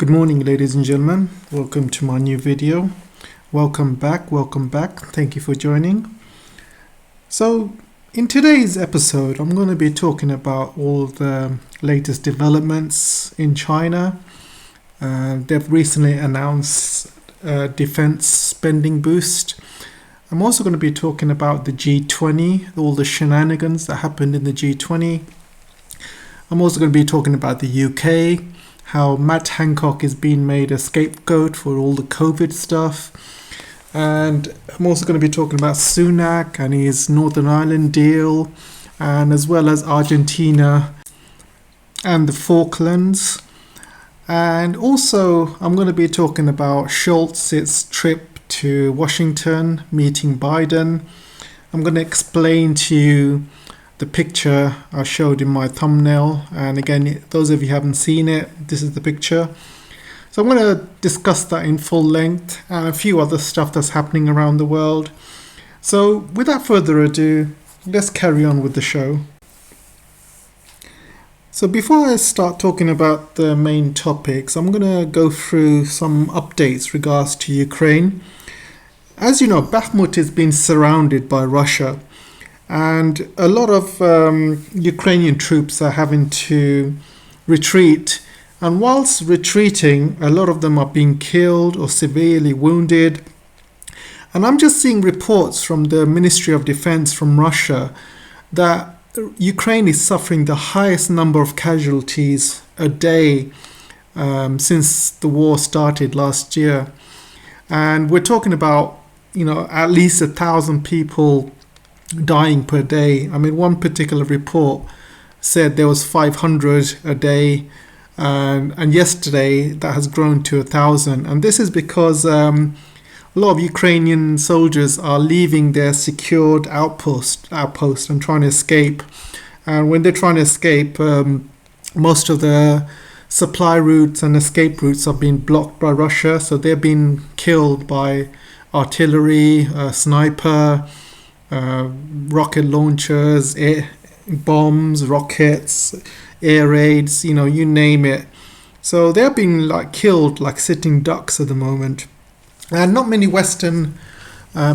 Good morning, ladies and gentlemen. Welcome to my new video. Welcome back. Thank you for joining. So, in today's episode, I'm going to be talking about all the latest developments in China. They've recently announced a defense spending boost. I'm also going to be talking about the G20, all the shenanigans that happened in the G20. I'm also going to be talking about the UK, how Matt Hancock is being made a scapegoat for all the COVID stuff. And I'm also going to be talking about Sunak and his Northern Ireland deal, and as well as Argentina and the Falklands. And also I'm going to be talking about Scholtz's trip to Washington, meeting Biden. I'm going to explain to you the picture I showed in my thumbnail, and again, those of you who haven't seen it, this is the picture. So I'm going to discuss that in full length and a few other stuff that's happening around the world. So without further ado, let's carry on with the show. So before I start talking about the main topics, I'm going to go through some updates regards to Ukraine. As you know, Bakhmut has been surrounded by Russia. And a lot of Ukrainian troops are having to retreat. And whilst retreating, a lot of them are being killed or severely wounded. And I'm just seeing reports from the Ministry of Defense from Russia that Ukraine is suffering the highest number of casualties a day since the war started last year. And we're talking about, at least 1,000 people dying per day. I mean, one particular report said there was 500 a day, and yesterday that has grown to 1,000. And this is because a lot of Ukrainian soldiers are leaving their secured outpost and trying to escape. And when they're trying to escape, most of the supply routes and escape routes are being blocked by Russia. So they're being killed by artillery, sniper, rocket launchers, bombs, rockets, air raids, you name it. So they're being killed like sitting ducks at the moment. And not many Western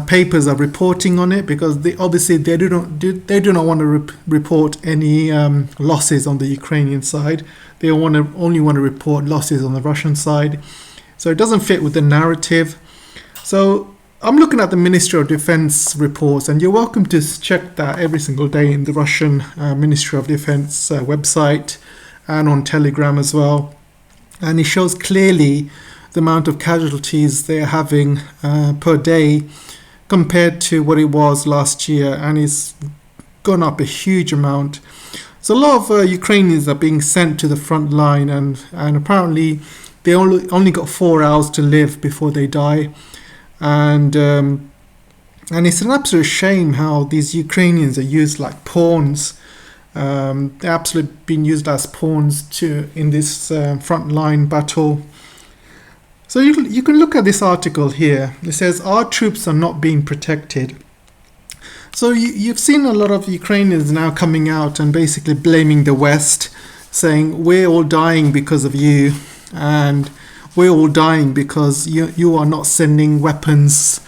papers are reporting on it because they do not want to report any losses on the Ukrainian side. They only want to report losses on the Russian side. So it doesn't fit with the narrative. So I'm looking at the Ministry of Defense reports, and you're welcome to check that every single day in the Russian Ministry of Defense website and on Telegram as well. And it shows clearly the amount of casualties they're having per day compared to what it was last year, and it's gone up a huge amount. So a lot of Ukrainians are being sent to the front line, and apparently they only got 4 hours to live before they die. And it's an absolute shame how these Ukrainians are used like pawns. They're absolutely being used as pawns in this frontline battle. So you can look at this article here. It says, our troops are not being protected. So you've seen a lot of Ukrainians now coming out and basically blaming the West, saying we're all dying because of you, and we're all dying because you are not sending weapons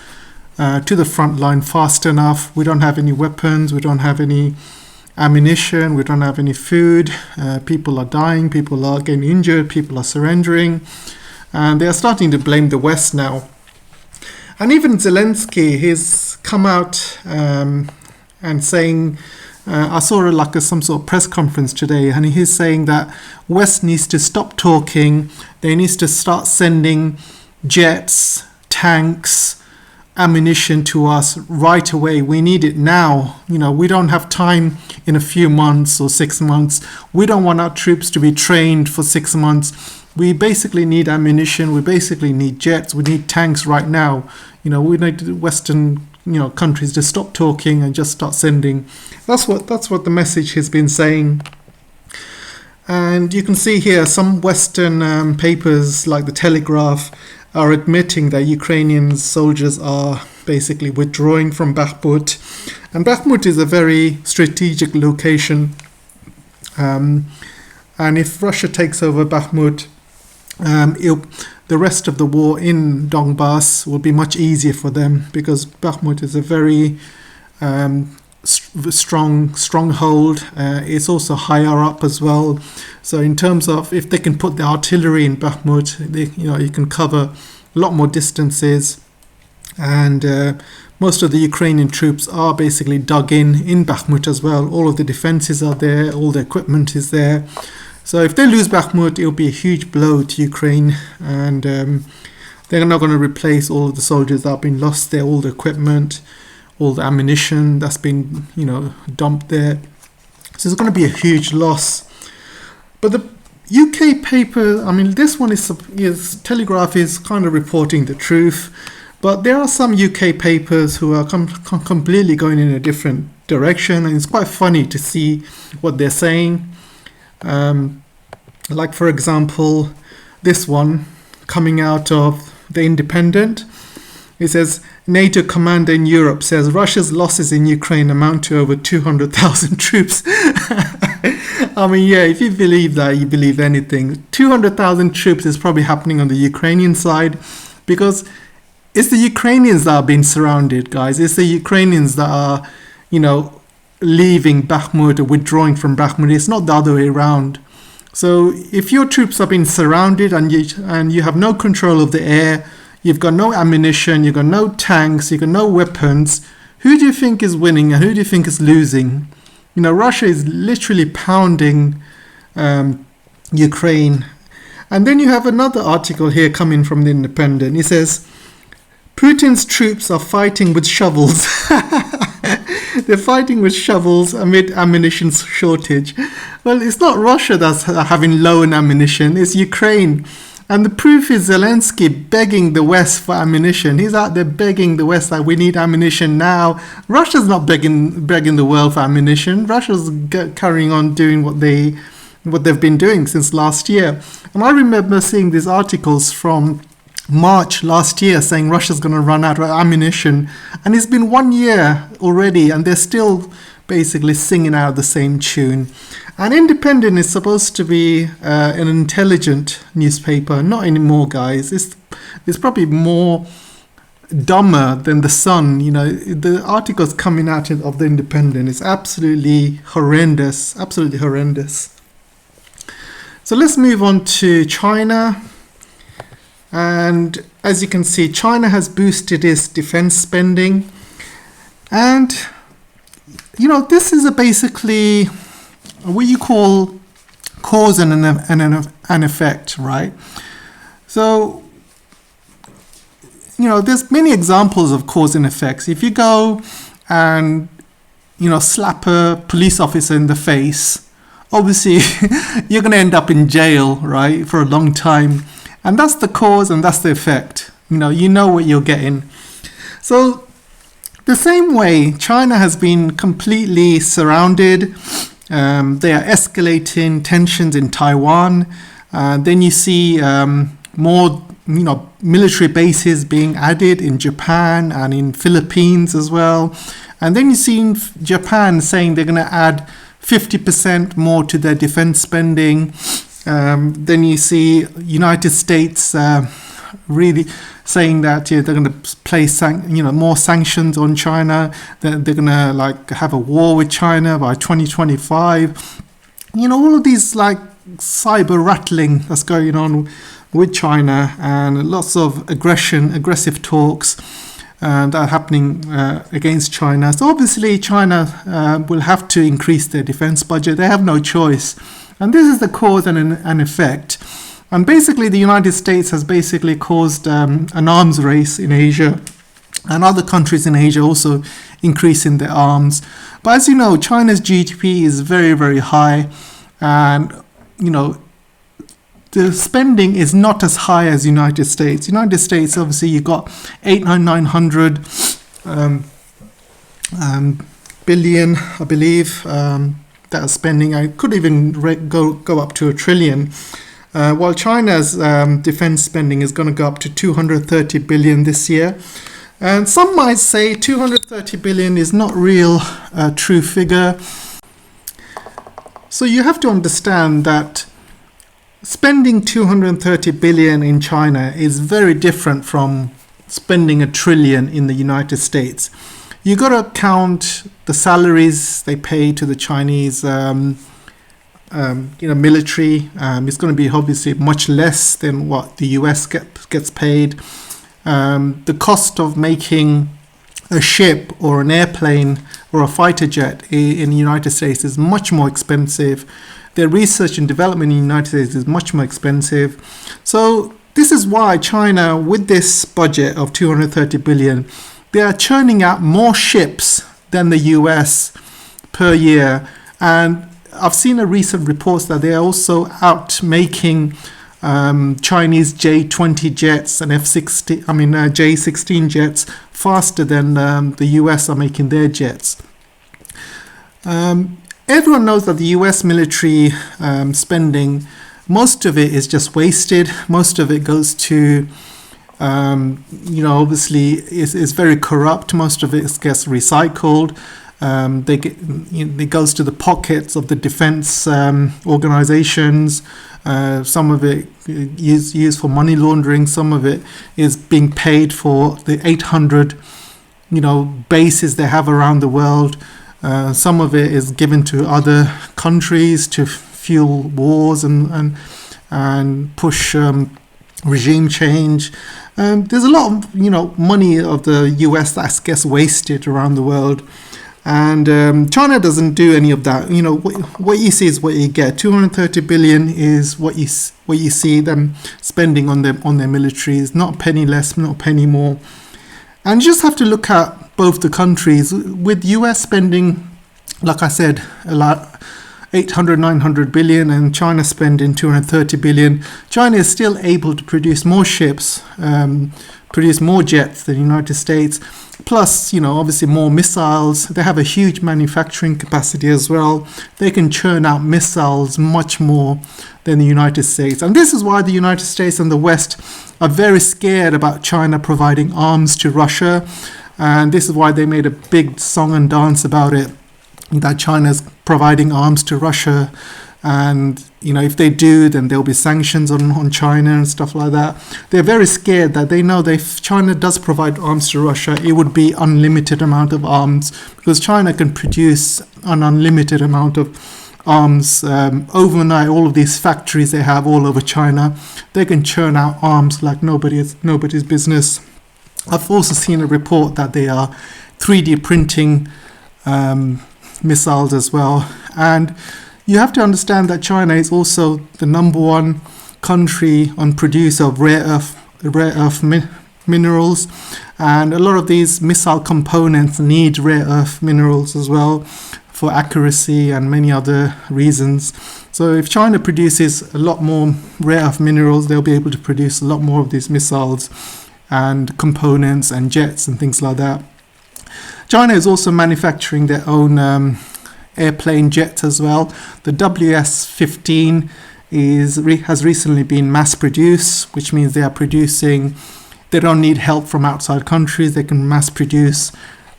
to the front line fast enough. We don't have any weapons. We don't have any ammunition. We don't have any food. People are dying. People are getting injured. People are surrendering. And they are starting to blame the West now. And even Zelensky, he's come out and saying, I saw some sort of press conference today, and he's saying that West needs to stop talking. They need to start sending jets, tanks, ammunition to us right away. We need it now. We don't have time in a few months or 6 months. We don't want our troops to be trained for 6 months. We basically need ammunition. We basically need jets. We need tanks right now. We need Western countries to stop talking and just start sending. That's what the message has been saying. And you can see here some Western papers like the Telegraph are admitting that Ukrainian soldiers are basically withdrawing from Bakhmut. And Bakhmut is a very strategic location. And if Russia takes over Bakhmut, the rest of the war in Donbass will be much easier for them, because Bakhmut is a very stronghold. It's also higher up as well. So in terms of if they can put the artillery in Bakhmut, you can cover a lot more distances. And most of the Ukrainian troops are basically dug in Bakhmut as well. All of the defenses are there, all the equipment is there. So if they lose Bakhmut, it'll be a huge blow to Ukraine, and they're not going to replace all of the soldiers that have been lost there, all the equipment, all the ammunition that's been, dumped there. So it's going to be a huge loss. But the UK paper, this one is Telegraph is kind of reporting the truth, but there are some UK papers who are completely going in a different direction, and it's quite funny to see what they're saying. Like, for example, this one coming out of The Independent. It says, NATO commander in Europe says Russia's losses in Ukraine amount to over 200,000 troops. If you believe that, you believe anything. 200,000 troops is probably happening on the Ukrainian side, because it's the Ukrainians that are being surrounded, guys. It's the Ukrainians that are, leaving Bakhmut or withdrawing from Bakhmut. It's not the other way around. So if your troops are being surrounded and you have no control of the air, you've got no ammunition, you've got no tanks, you've got no weapons, who do you think is winning and who do you think is losing? Russia is literally pounding Ukraine. And then you have another article here coming from The Independent. It says, Putin's troops are fighting with shovels. They're fighting with shovels amid ammunition shortage. Well, it's not Russia that's having low on ammunition, it's Ukraine. And the proof is Zelensky begging the West for ammunition. He's out there begging the West that we need ammunition now. Russia's not begging the world for ammunition. Russia's carrying on doing what they've been doing since last year. And I remember seeing these articles from March last year saying Russia's going to run out of ammunition. And it's been 1 year already, and they're still basically singing out the same tune. And Independent is supposed to be an intelligent newspaper. Not anymore, guys. It's probably more dumber than the Sun. The articles coming out of the Independent is absolutely horrendous. Absolutely horrendous. So let's move on to China. And as you can see, China has boosted its defense spending. And, this is basically what you call cause and an effect, right? So, there's many examples of cause and effects. If you go and, slap a police officer in the face, obviously you're going to end up in jail, right, for a long time. And that's the cause and that's the effect. You know what you're getting. So the same way, China has been completely surrounded. They are escalating tensions in Taiwan. Then you see more, military bases being added in Japan and in Philippines as well. And then you see Japan saying they're going to add 50% more to their defense spending. Then you see United States really saying that they're going to place more sanctions on China. They're going to have a war with China by 2025. All of these cyber rattling that's going on with China, and lots of aggressive talks that are happening against China. So obviously China will have to increase their defense budget. They have no choice. And this is the cause and an effect. And basically the United States has basically caused an arms race in Asia, and other countries in Asia also increasing their arms. But as you know, China's GDP is very, very high, and the spending is not as high as United States. United States, obviously, you got 900 billion, I believe, that are spending. I could even go up to $1 trillion. While China's defense spending is going to go up to 230 billion this year. And some might say 230 billion is not real true figure. So you have to understand that spending 230 billion in China is very different from spending 1 trillion in the United States. You got to count the salaries they pay to the Chinese military. It's going to be obviously much less than what the US gets paid. The cost of making a ship or an airplane or a fighter jet in the United States is much more expensive. Their research and development in the United States is much more expensive. So this is why China, with this budget of 230 billion, they are churning out more ships than the US per year. And I've seen a recent reports that they are also out making Chinese J20 jets and J16 jets faster than the US are making their jets. Everyone knows that the US military spending, most of it is just wasted. Most of it goes to, obviously is very corrupt. Most of it gets recycled. It goes to the pockets of the defense organizations. Some of it is used for money laundering. Some of it is being paid for the 800, bases they have around the world. Some of it is given to other countries to fuel wars and push regime change. There's a lot of money of the US that gets wasted around the world, and China doesn't do any of that. What you see is what you get. 230 billion is what you see them spending on their militaries. Not a penny less, not a penny more. And you just have to look at both the countries. With US spending, like I said, a lot, 800, 900 billion, and China spending 230 billion. China is still able to produce more ships, produce more jets than the United States, plus, obviously more missiles. They have a huge manufacturing capacity as well. They can churn out missiles much more than the United States. And this is why the United States and the West are very scared about China providing arms to Russia. And this is why they made a big song and dance about it, that China's providing arms to Russia. And, if they do, then there'll be sanctions on China and stuff like that. They're very scared that they know that if China does provide arms to Russia, it would be unlimited amount of arms, because China can produce an unlimited amount of arms overnight. All of these factories they have all over China, they can churn out arms like nobody's business. I've also seen a report that they are 3D printing missiles as well. And you have to understand that China is also the number one country on producer of rare earth minerals, and a lot of these missile components need rare earth minerals as well for accuracy and many other reasons. So if China produces a lot more rare earth minerals, they'll be able to produce a lot more of these missiles and components and jets and things like that. China is also manufacturing their own airplane jets as well. The WS-15 has recently been mass produced, which means they don't need help from outside countries. They can mass produce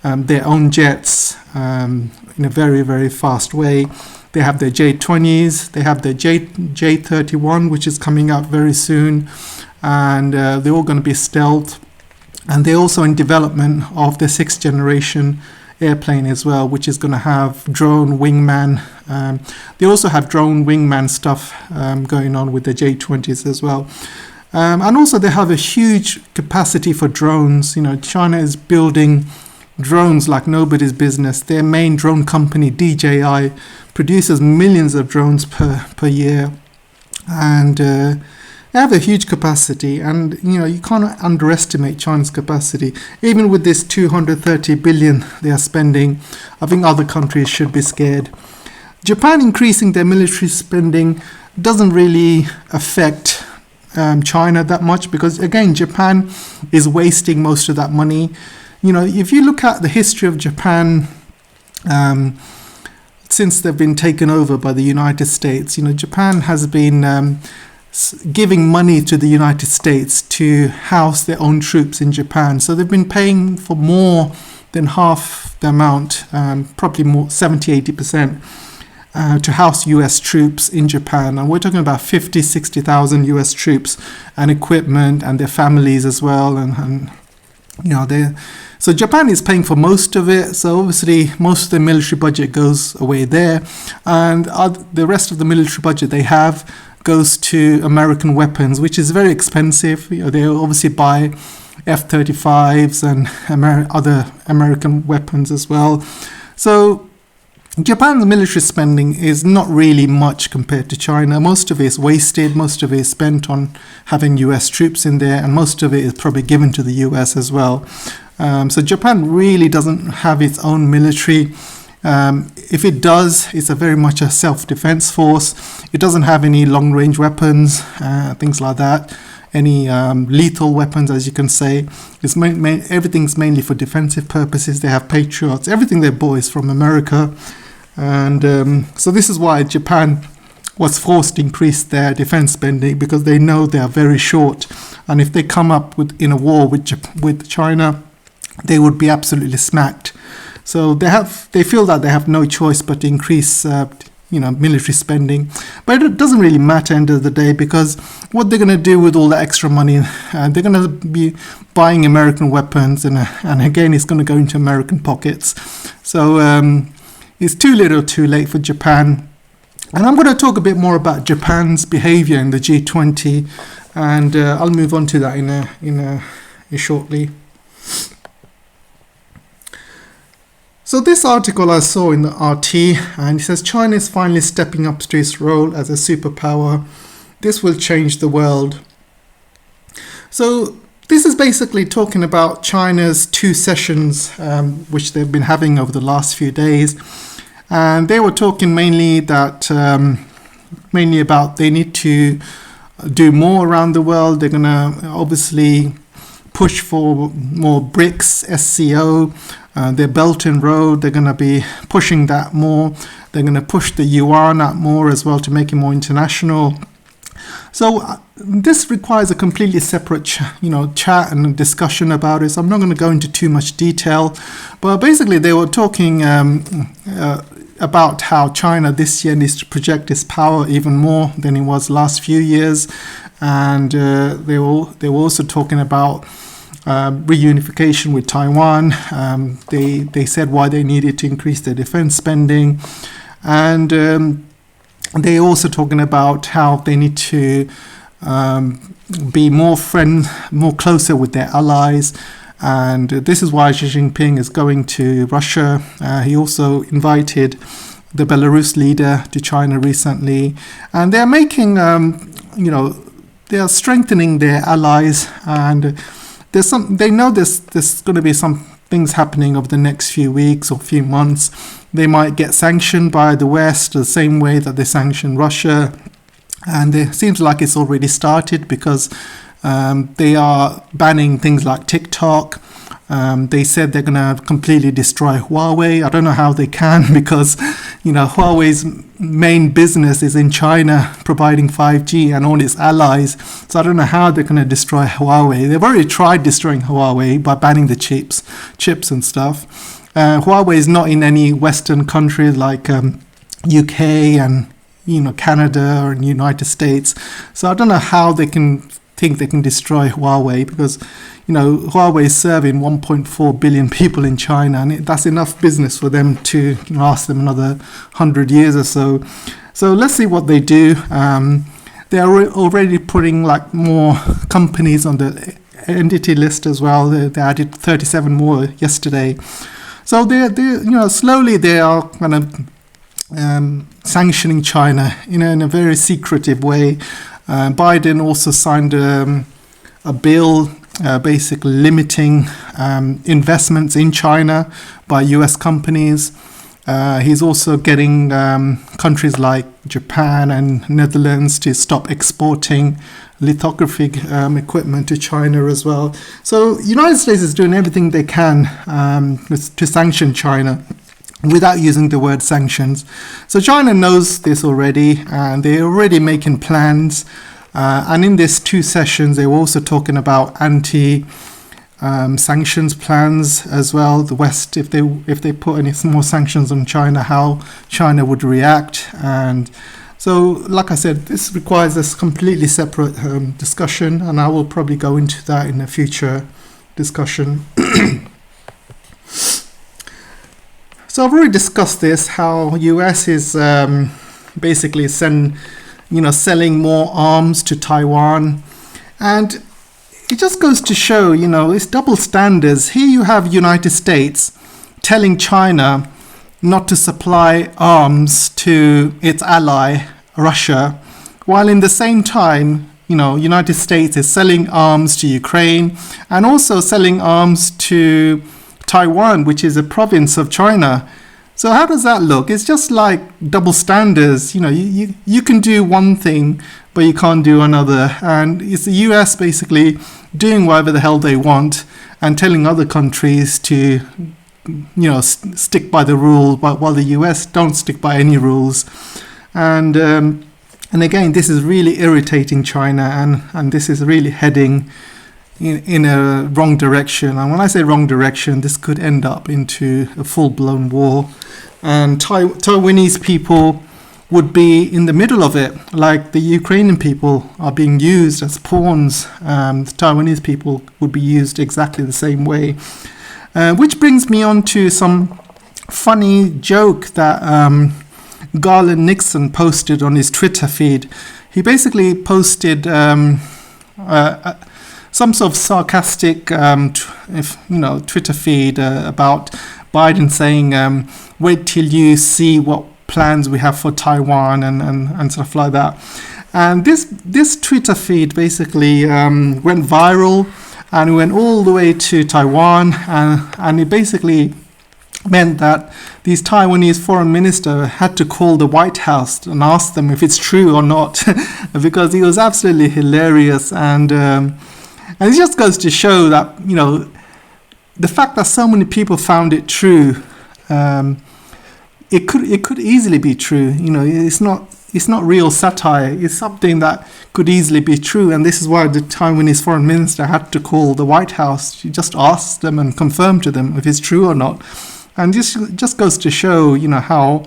their own jets in a very, very fast way. They have their J-20s, they have their J-31, which is coming out very soon, and they're all going to be stealth. And they're also in development of the 6th generation airplane as well, which is going to have drone wingman. They also have drone wingman stuff going on with the J-20s as well. And also they have a huge capacity for drones. China is building drones like nobody's business. Their main drone company, DJI, produces millions of drones per year. And they have a huge capacity, and you can't underestimate China's capacity. Even with this 230 billion they are spending, I think other countries should be scared. Japan increasing their military spending doesn't really affect China that much, because again, Japan is wasting most of that money. If you look at the history of Japan, since they've been taken over by the United States, Japan has been giving money to the United States to house their own troops in Japan. So they've been paying for more than half the amount, probably more, 70-80%. to house US troops in Japan. And we're talking about 50, 60,000 US troops and equipment and their families as well. And so Japan is paying for most of it. So obviously most of the military budget goes away there. And the rest of the military budget they have goes to American weapons, which is very expensive. They obviously buy F-35s and other American weapons as well. So Japan's military spending is not really much compared to China. Most of it is wasted. Most of it is spent on having US troops in there, and most of it is probably given to the US as well. So Japan really doesn't have its own military. If it does, it's very much a self-defense force. It doesn't have any long-range weapons, things like that. Any lethal weapons, as you can say. Everything's mainly for defensive purposes. They have Patriots. Everything they bought is from America. And so this is why Japan was forced to increase their defense spending, because they know they are very short. And if they come up in a war with China, they would be absolutely smacked. So they feel that they have no choice but to increase military spending. But it doesn't really matter end of the day, because what they're going to do with all the extra money, they're going to be buying American weapons, and again it's going to go into American pockets. So it's too little too late for Japan. And I'm going to talk a bit more about Japan's behavior in the G20, and I'll move on to that in shortly. So this article I saw in the RT, and it says China is finally stepping up to its role as a superpower. This will change the world. So this is basically talking about China's two sessions, which they've been having over the last few days. And they were talking mainly about they need to do more around the world. They're going to obviously push for more BRICS, SCO, their Belt and Road. They're going to be pushing that more. They're going to push the yuan out more as well to make it more international. So this requires a completely separate chat and discussion about it. So I'm not going to go into too much detail. But basically they were talking about how China this year needs to project its power even more than it was last few years. And they were also talking about reunification with Taiwan. They said why they needed to increase their defense spending. And they're also talking about how they need to be more closer with their allies. And this is why Xi Jinping is going to Russia. He also invited the Belarus leader to China recently. And they're making, they are strengthening their allies. And they know there's going to be some things happening over the next few weeks or few months. They might get sanctioned by the West the same way that they sanctioned Russia. And it seems like it's already started, because they are banning things like TikTok. They said they're going to completely destroy Huawei. I don't know how they can, because Huawei's main business is in China, providing 5G and all its allies. So I don't know how they're going to destroy Huawei. They've already tried destroying Huawei by banning the chips and stuff. Huawei is not in any Western countries like UK and Canada or United States. So I don't know how they can think they can destroy Huawei, because Huawei is serving 1.4 billion people in China, and that's enough business for them to last them another 100 years or so. So let's see what they do. They are already putting more companies on the entity list as well. They added 37 more yesterday. So they slowly they are kind of sanctioning China in a very secretive way. Biden also signed a bill basically limiting investments in China by US companies. He's also getting countries like Japan and Netherlands to stop exporting lithography equipment to China as well. So the United States is doing everything they can to sanction China without using the word sanctions. So China knows this already, and they're already making plans. And in these two sessions, they were also talking about sanctions plans as well. The West, if they put any more sanctions on China, how China would react. And so, like I said, this requires a completely separate discussion, and I will probably go into that in a future discussion. So I've already discussed this, how US is basically selling more arms to Taiwan. And it just goes to show, it's double standards. Here you have United States telling China not to supply arms to its ally, Russia, while in the same time, United States is selling arms to Ukraine and also selling arms to Taiwan, which is a province of China. So how does that look? It's just like double standards. You can do one thing, but you can't do another. And it's the US basically doing whatever the hell they want and telling other countries to, stick by the rule, but while the US don't stick by any rules. And again, this is really irritating China, and this is really heading in a wrong direction. And when I say wrong direction, this could end up into a full-blown war. And Taiwanese people would be in the middle of it, like the Ukrainian people are being used as pawns. The Taiwanese people would be used exactly the same way. Which brings me on to some funny joke that Garland Nixon posted on his Twitter feed. He basically posted some sort of sarcastic, Twitter feed about Biden saying, "Wait till you see what plans we have for Taiwan," and stuff like that. And this Twitter feed basically went viral, and it went all the way to Taiwan, and it basically meant that these Taiwanese foreign minister had to call the White House and ask them if it's true or not, because it was absolutely hilarious. And it just goes to show that, the fact that so many people found it true, it could easily be true. It's not real satire. It's something that could easily be true. And this is why the Taiwanese foreign minister had to call the White House. She just asked them and confirmed to them if it's true or not. And this just goes to show, how,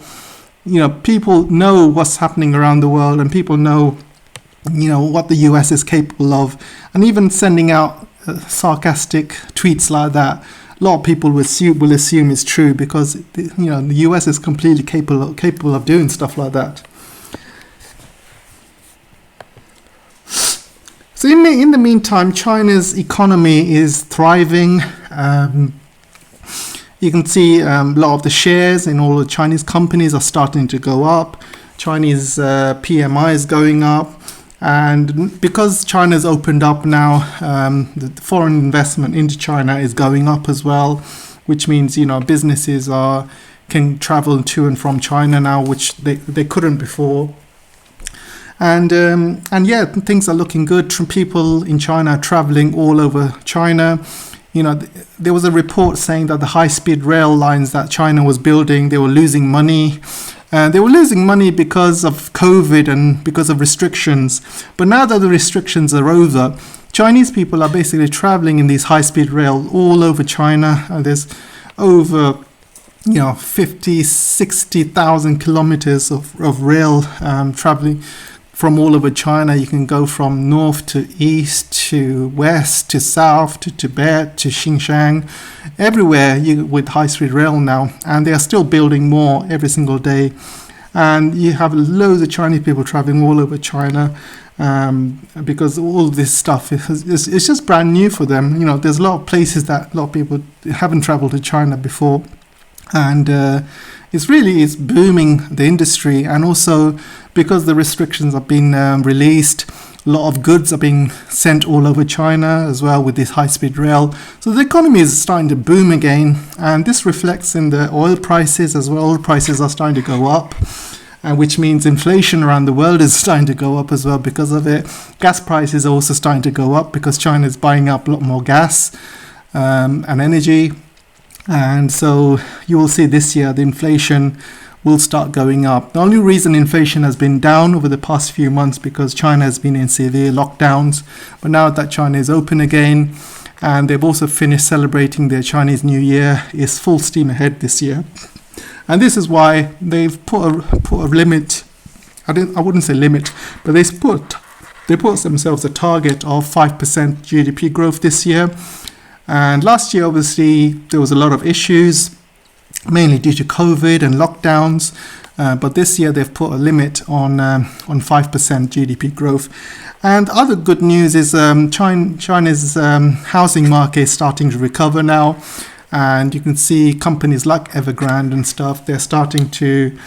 people know what's happening around the world, and people know, what the US is capable of. And even sending out sarcastic tweets like that, a lot of people will assume it's true, because, the US is completely capable of doing stuff like that. So in the meantime, China's economy is thriving. You can see a lot of the shares in all the Chinese companies are starting to go up. Chinese PMI is going up. And because China's opened up now, the foreign investment into China is going up as well, which means, businesses can travel to and from China now, which they couldn't before. And yeah, things are looking good. People in China are traveling all over China. There was a report saying that the high-speed rail lines that China was building, they were losing money. They were losing money because of COVID and because of restrictions. But now that the restrictions are over, Chinese people are basically traveling in these high-speed rail all over China. There's over 50, 60,000 kilometers of rail traveling from all over China. You can go from north to east to west to south to Tibet to Xinjiang, everywhere with high-speed rail now. And they are still building more every single day. And you have loads of Chinese people traveling all over China because all this stuff is just brand new for them. There's a lot of places that a lot of people haven't traveled to China before. And it's booming the industry. And also because the restrictions have been released, a lot of goods are being sent all over China as well with this high-speed rail. So the economy is starting to boom again, and this reflects in the oil prices as well. Oil prices are starting to go up, which means inflation around the world is starting to go up as well because of it. Gas prices are also starting to go up because China is buying up a lot more gas and energy. And so you will see this year the inflation will start going up. The only reason inflation has been down over the past few months because China has been in severe lockdowns. But now that China is open again and they've also finished celebrating their Chinese New Year. It's full steam ahead this year. And this is why they've put a limit. I wouldn't say limit, but they put themselves a target of 5% GDP growth this year. And last year, obviously, there was a lot of issues, mainly due to COVID and lockdowns. But this year, they've put a limit on 5% GDP growth. And other good news is China's housing market is starting to recover now. And you can see companies like Evergrande and stuff, they're starting to,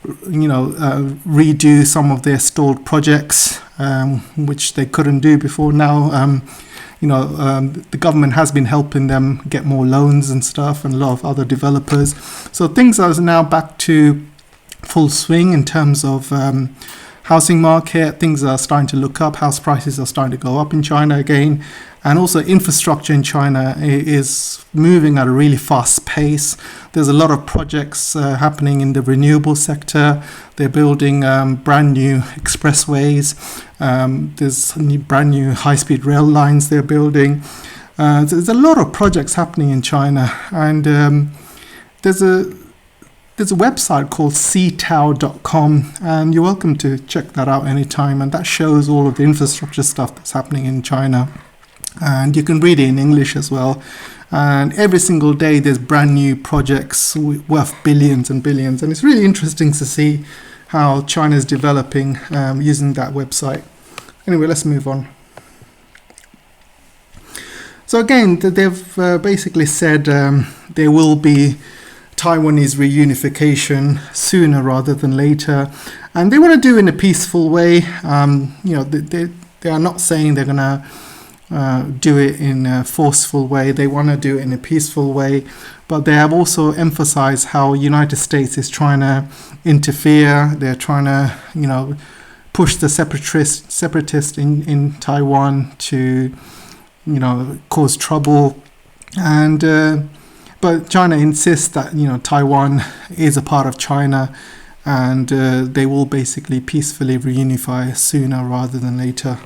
redo some of their stalled projects, which they couldn't do before now. The government has been helping them get more loans and stuff, and a lot of other developers. So things are now back to full swing in terms of housing market. Things are starting to look up. House prices are starting to go up in China again. And also infrastructure in China is moving at a really fast pace. There's a lot of projects happening in the renewable sector. They're building brand new expressways. There's brand new high-speed rail lines they're building. There's a lot of projects happening in China. And there's a website called ctao.com, and you're welcome to check that out anytime. And that shows all of the infrastructure stuff that's happening in China. And you can read it in English as well. And every single day there's brand new projects worth billions and billions. And it's really interesting to see how China is developing using that website. Anyway, let's move on. So again, they've basically said there will be Taiwanese reunification sooner rather than later. And they want to do it in a peaceful way. They are not saying they're going to do it in a forceful way. They want to do it in a peaceful way, but they have also emphasized how United States is trying to interfere. They're trying to, push the separatists in Taiwan to, cause trouble. And but China insists that Taiwan is a part of China, and they will basically peacefully reunify sooner rather than later.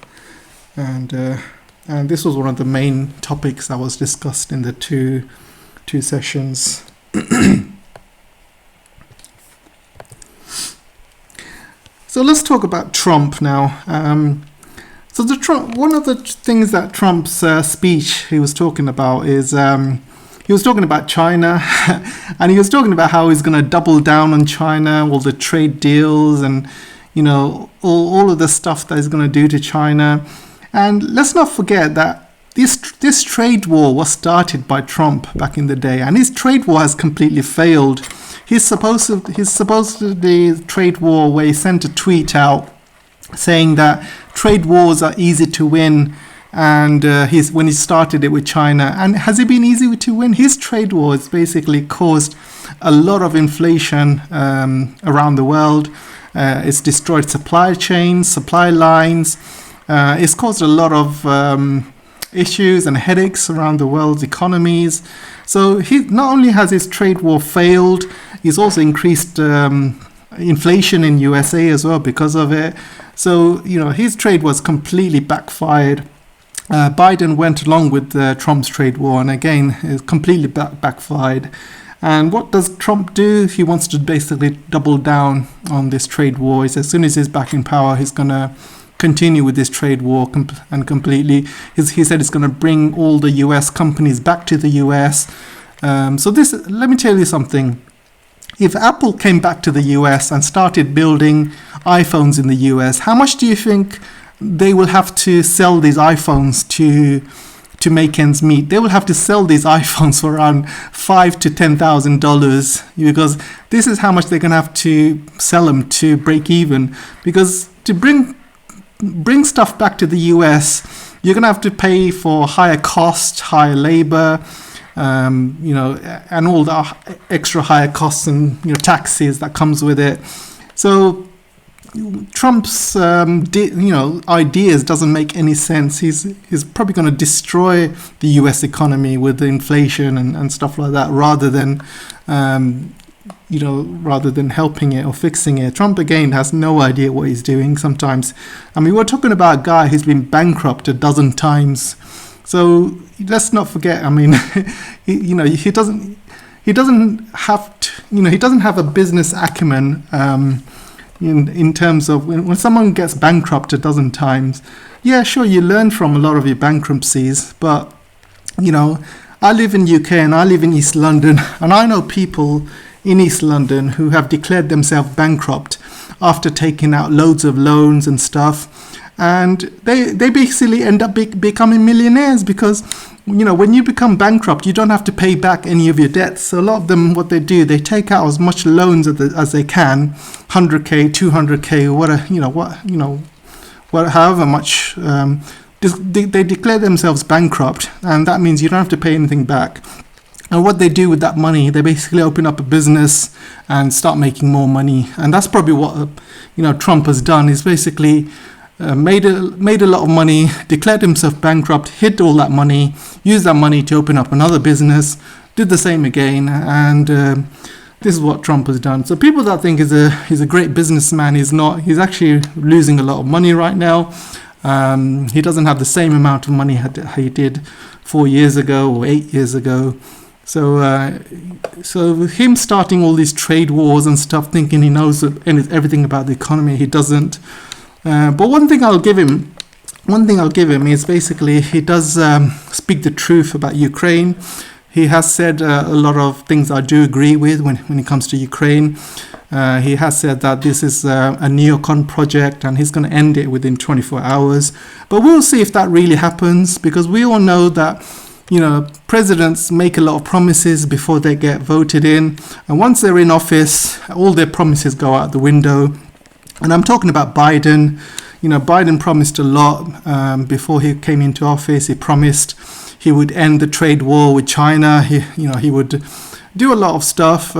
And this was one of the main topics that was discussed in the two sessions. So let's talk about Trump now. One of the things that Trump's speech he was talking about is he was talking about China, and he was talking about how he's going to double down on China, all the trade deals, and all of the stuff that he's going to do to China. And let's not forget that this trade war was started by Trump back in the day, and his trade war has completely failed. His supposedly trade war where he sent a tweet out saying that trade wars are easy to win, and when he started it with China. And has it been easy to win? His trade war has basically caused a lot of inflation around the world. It's destroyed supply chains, supply lines. It's caused a lot of issues and headaches around the world's economies. So not only has his trade war failed, he's also increased inflation in USA as well because of it. So, his trade was completely backfired. Biden went along with Trump's trade war, and again, it completely backfired. And what does Trump do? He wants to basically double down on this trade war. As soon as he's back in power, he's going to continue with this trade war and completely. He said it's going to bring all the US companies back to the US. Let me tell you something. If Apple came back to the US and started building iPhones in the US, how much do you think they will have to sell these iPhones to make ends meet? They will have to sell these iPhones for around $5,000 to $10,000, because this is how much they're going to have to sell them to break even. Because to bring stuff back to the US, you're going to have to pay for higher cost, higher labor, and all the extra higher costs and taxes that comes with it. So Trump's ideas doesn't make any sense. He's probably going to destroy the US economy with the inflation and stuff like that, rather than helping it or fixing it. Trump, again, has no idea what he's doing sometimes. I mean, we're talking about a guy who's been bankrupt a dozen times. So let's not forget. I mean, he doesn't have to, he doesn't have a business acumen in terms of when someone gets bankrupt a dozen times. Yeah, sure, you learn from a lot of your bankruptcies, but I live in UK and I live in East London, and I know people in East London who have declared themselves bankrupt after taking out loads of loans and stuff, and they basically end up becoming millionaires because when you become bankrupt, you don't have to pay back any of your debts. So a lot of them, what they do, they take out as much loans as they can, 100k, 200k, or however much. They declare themselves bankrupt, and that means you don't have to pay anything back. And what they do with that money, they basically open up a business and start making more money. And that's probably what Trump has done. He's basically made a lot of money, declared himself bankrupt, hid all that money, used that money to open up another business, did the same again, and this is what Trump has done. So people that think he's a great businessman, he's not. He's actually losing a lot of money right now. He doesn't have the same amount of money he did 4 years ago or 8 years ago. So him starting all these trade wars and stuff, thinking he knows everything about the economy, he doesn't. But one thing I'll give him is basically he does speak the truth about Ukraine. He has said a lot of things I do agree with when it comes to Ukraine. He has said that this is a neocon project and he's going to end it within 24 hours. But we'll see if that really happens, because we all know that presidents make a lot of promises before they get voted in. And once they're in office, all their promises go out the window. And I'm talking about Biden. Biden promised a lot before he came into office. He promised he would end the trade war with China. He would do a lot of stuff.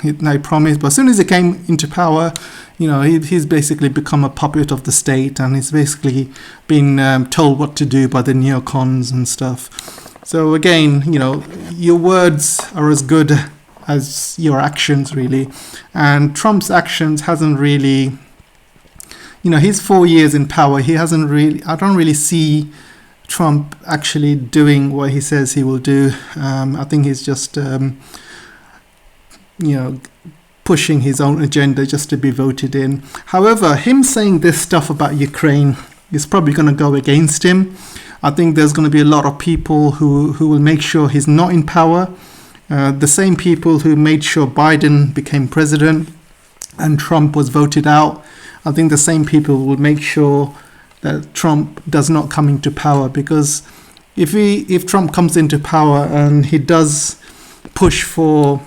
He promised, but as soon as he came into power, he's basically become a puppet of the state, and he's basically been told what to do by the neocons and stuff. So again, your words are as good as your actions, really. And Trump's actions hasn't really, he's 4 years in power. He hasn't really, I don't really see Trump actually doing what he says he will do. I think he's just, pushing his own agenda just to be voted in. However, him saying this stuff about Ukraine is probably going to go against him. I think there's going to be a lot of people who will make sure he's not in power. The same people who made sure Biden became president and Trump was voted out. I think the same people will make sure that Trump does not come into power, because if Trump comes into power and he does push for,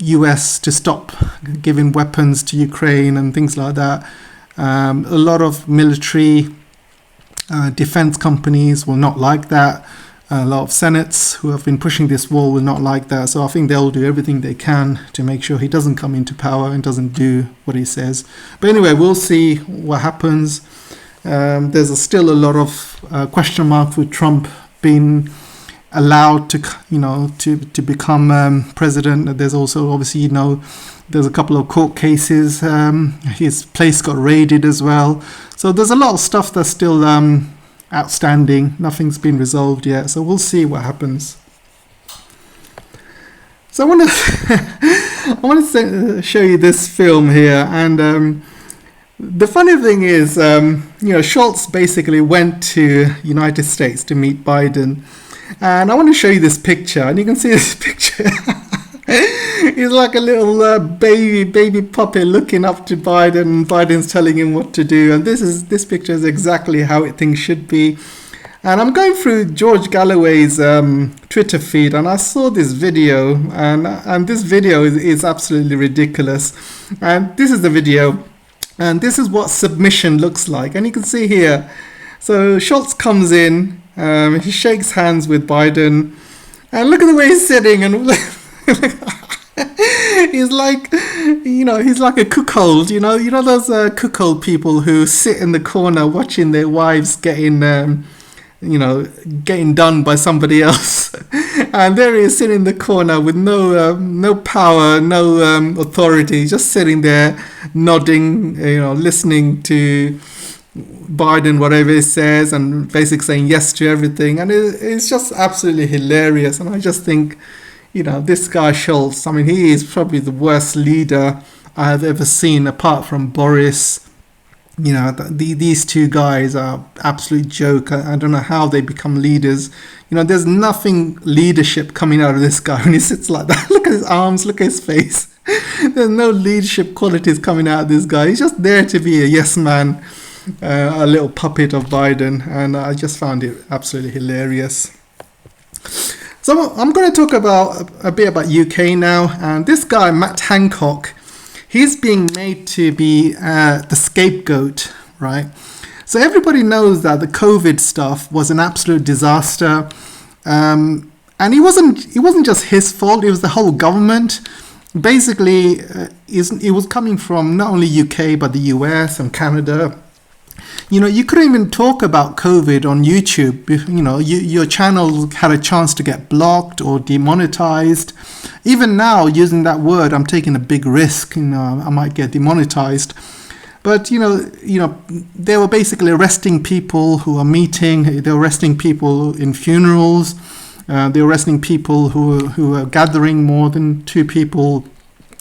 US to stop giving weapons to Ukraine and things like that, a lot of military defense companies will not like that. A lot of senates who have been pushing this war will not like that. So I think they'll do everything they can to make sure he doesn't come into power and doesn't do what he says. But anyway, we'll see what happens. There's still a lot of question marks with Trump being allowed to become president. There's also obviously there's a couple of court cases. His place got raided as well. So there's a lot of stuff that's still outstanding. Nothing's been resolved yet. So we'll see what happens. So I want to show you this film here, and the funny thing is, Scholtz basically went to United States to meet Biden, and I want to show you this picture, and you can see this picture. He's like a little baby puppet looking up to Biden, and Biden's telling him what to do, and this picture is exactly how things should be. And I'm going through George Galloway's Twitter feed, and I saw this video, and this video is absolutely ridiculous. And this is the video. And this is what submission looks like. And you can see here, so Scholz comes in, he shakes hands with Biden, and look at the way he's sitting, and he's like a cuckold, those cuckold people who sit in the corner watching their wives getting done by somebody else. And there he is sitting in the corner with no power, no authority, just sitting there nodding, listening to Biden, whatever he says, and basically saying yes to everything. And it's just absolutely hilarious. And I just think, this guy Scholz, I mean, he is probably the worst leader I've ever seen apart from Boris. These two guys are absolute joke. I don't know how they become leaders. There's nothing leadership coming out of this guy when he sits like that. Look at his arms, look at his face. There's no leadership qualities coming out of this guy. He's just there to be a yes man, a little puppet of Biden, and I just found it absolutely hilarious. So I'm going to talk about a bit about UK now, and this guy Matt Hancock, he's being made to be the scapegoat, right? So everybody knows that the COVID stuff was an absolute disaster, and it wasn't just his fault. It was the whole government. Basically, it was coming from not only UK but the US and Canada. You couldn't even talk about COVID on YouTube. Your channel had a chance to get blocked or demonetized. Even now, using that word, I'm taking a big risk. I might get demonetized. But they were basically arresting people who are meeting. They were arresting people in funerals. They were arresting people who were gathering more than two people.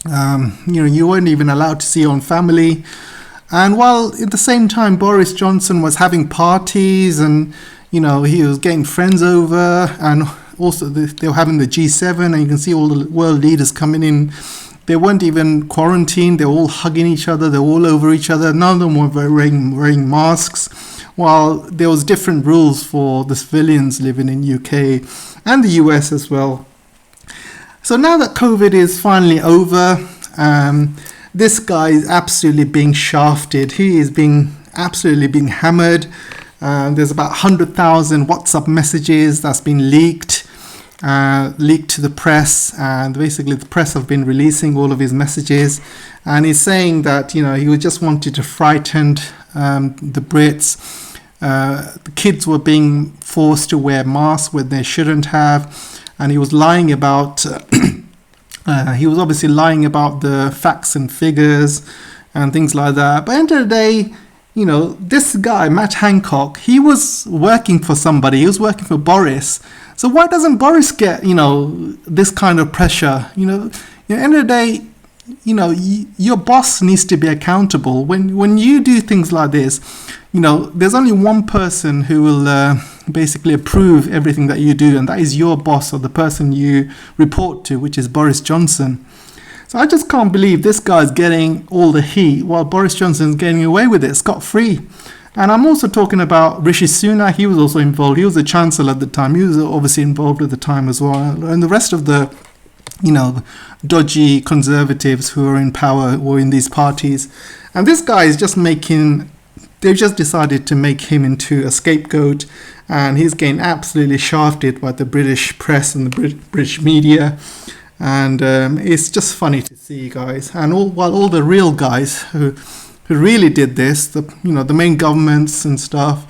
You weren't even allowed to see your own family. And while at the same time Boris Johnson was having parties and, he was getting friends over, and also they were having the G7, and you can see all the world leaders coming in. They weren't even quarantined. They were all hugging each other. They were all over each other. None of them were wearing masks, while there was different rules for the civilians living in UK and the US as well. So now that COVID is finally over, this guy is absolutely being shafted. He is absolutely being hammered. There's about 100,000 WhatsApp messages that's been leaked to the press, and basically the press have been releasing all of his messages, and he's saying that he just wanted to frighten the Brits. The kids were being forced to wear masks when they shouldn't have, and he was lying about he was obviously lying about the facts and figures and things like that. But at the end of the day, this guy, Matt Hancock, he was working for somebody. He was working for Boris. So why doesn't Boris get, this kind of pressure? At the end of the day, your boss needs to be accountable. When you do things like this, there's only one person who will basically approve everything that you do, and that is your boss or the person you report to, which is Boris Johnson. So I just can't believe this guy's getting all the heat while Boris Johnson's getting away with it scot-free. And I'm also talking about Rishi Sunak. He was also involved. He was the Chancellor at the time. He was obviously involved at the time as well. And the rest of the, dodgy conservatives who are in power or in these parties. And this guy is just they've just decided to make him into a scapegoat, and he's getting absolutely shafted by the British press and the British media. And it's just funny to see, guys. And while all the real guys who really did this, the main governments and stuff,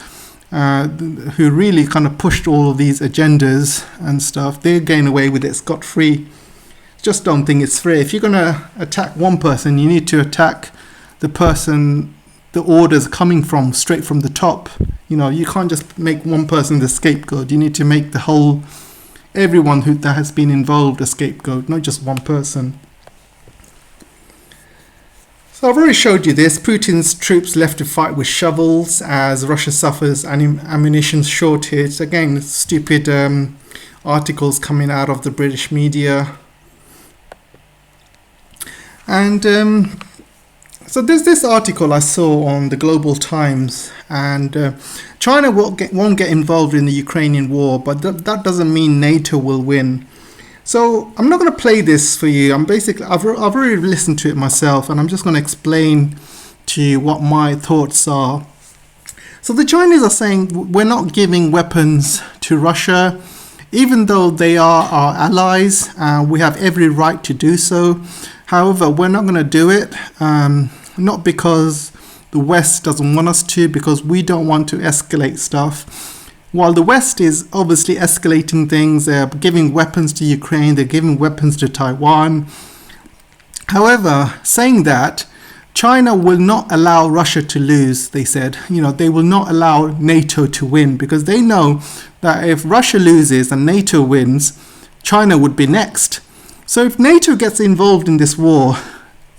who really kind of pushed all of these agendas and stuff, they're getting away with it scot-free. Just don't think it's fair. If you're going to attack one person, you need to attack the person the orders coming from, straight from the top. You can't just make one person the scapegoat. You need to make everyone that has been involved a scapegoat, not just one person. So I've already showed you this. Putin's troops left to fight with shovels as Russia suffers an ammunition shortage. Again, stupid articles coming out of the British media. And so there's this article I saw on the Global Times, and China won't get involved in the Ukrainian war, but that doesn't mean NATO will win. So I'm not going to play this for you. I've already listened to it myself, and I'm just going to explain to you what my thoughts are. So the Chinese are saying we're not giving weapons to Russia, even though they are our allies. We have every right to do so. However, we're not going to do it, not because the West doesn't want us to, because we don't want to escalate stuff. While the West is obviously escalating things, they're giving weapons to Ukraine, they're giving weapons to Taiwan. However, saying that, China will not allow Russia to lose, they said. They will not allow NATO to win, because they know that if Russia loses and NATO wins, China would be next. So if NATO gets involved in this war,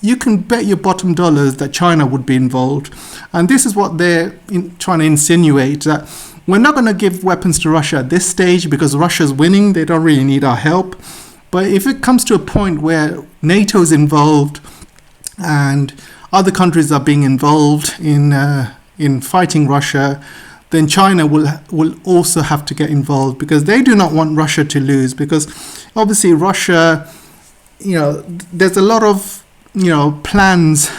you can bet your bottom dollars that China would be involved. And this is what they're trying to insinuate, that we're not going to give weapons to Russia at this stage because Russia's winning. They don't really need our help. But if it comes to a point where NATO's involved and other countries are being involved in fighting Russia, then China will also have to get involved, because they do not want Russia to lose. Because obviously Russia, there's a lot of plans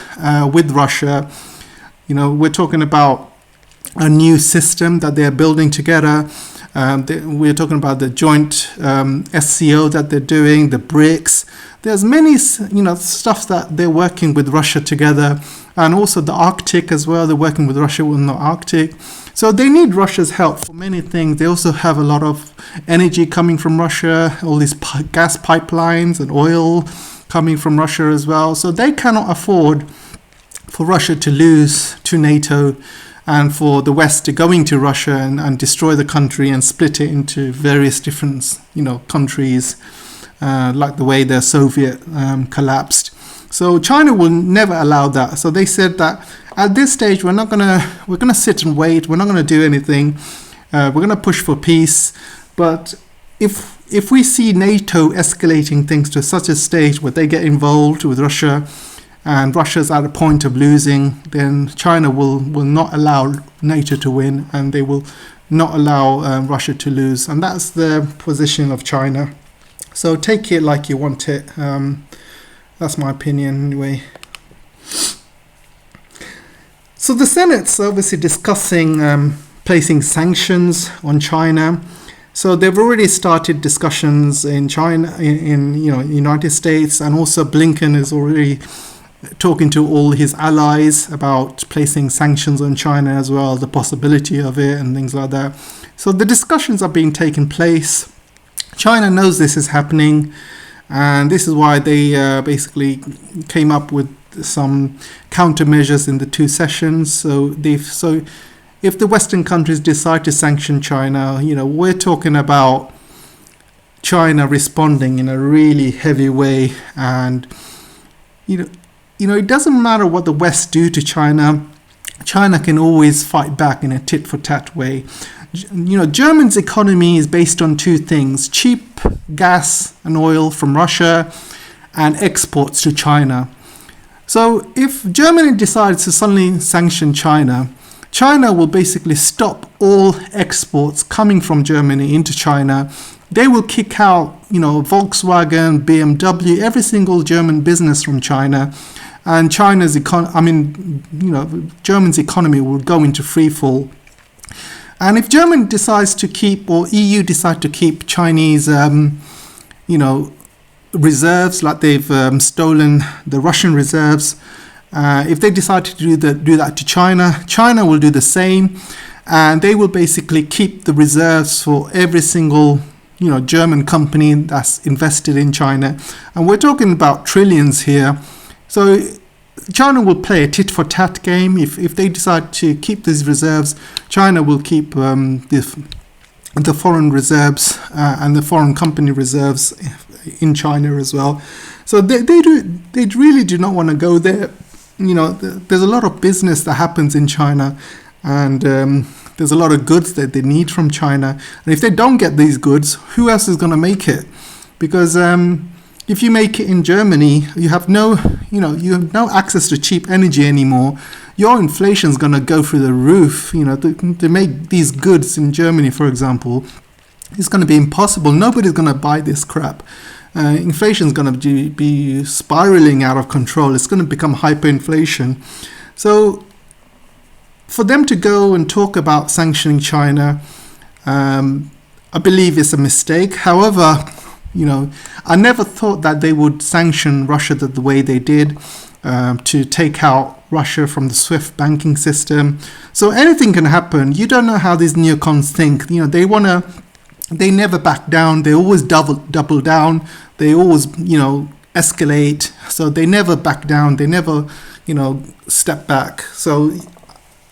with Russia. We're talking about a new system that they're building together. We're talking about the joint SCO that they're doing, the BRICS. There's many, stuff that they're working with Russia together, and also the Arctic as well. They're working with Russia in the Arctic. So they need Russia's help for many things. They also have a lot of energy coming from Russia, all these gas pipelines and oil coming from Russia as well. So they cannot afford for Russia to lose to NATO and for the West to go into Russia and destroy the country and split it into various different, countries, like the way the Soviet collapsed. So China will never allow that. So they said that at this stage we're gonna sit and wait. We're not gonna do anything. We're gonna push for peace. But if we see NATO escalating things to such a stage where they get involved with Russia, and Russia's at a point of losing, then China will not allow NATO to win, and they will not allow Russia to lose. And that's the position of China. So take it like you want it. That's my opinion anyway. So the Senate's obviously discussing placing sanctions on China. So they've already started discussions in China, in United States, and also Blinken is already talking to all his allies about placing sanctions on China as well, the possibility of it and things like that. So the discussions are being taken place. China knows this is happening, and this is why they basically came up with some countermeasures in the two sessions. So if the Western countries decide to sanction China, we're talking about China responding in a really heavy way. And it doesn't matter what the West do to China. China can always fight back in a tit-for-tat way. Germany's economy is based on two things: cheap gas and oil from Russia and exports to China. So if Germany decides to suddenly sanction China, China will basically stop all exports coming from Germany into China. They will kick out, Volkswagen, BMW, every single German business from China. And Germany's economy will go into free fall. And if Germany decides to keep, or EU decide to keep Chinese, reserves, like they've stolen the Russian reserves, if they decide to do that to China, China will do the same, and they will basically keep the reserves for every single, German company that's invested in China. And we're talking about trillions here. So China will play a tit-for-tat game. If they decide to keep these reserves, China will keep the foreign reserves and the foreign company reserves in China as well. So they really do not want to go there. There's a lot of business that happens in China, and there's a lot of goods that they need from China. And if they don't get these goods, who else is going to make it? Because if you make it in Germany, you have no access to cheap energy anymore. Your inflation is going to go through the roof. To make these goods in Germany, for example, it's going to be impossible. Nobody's going to buy this crap. Inflation is going to be spiraling out of control. It's going to become hyperinflation. So for them to go and talk about sanctioning China, I believe it's a mistake. However, I never thought that they would sanction Russia the way they did, to take out Russia from the SWIFT banking system. So anything can happen. You don't know how these neocons think. They never back down. They always double down. They always, escalate. So they never back down. They never, step back. So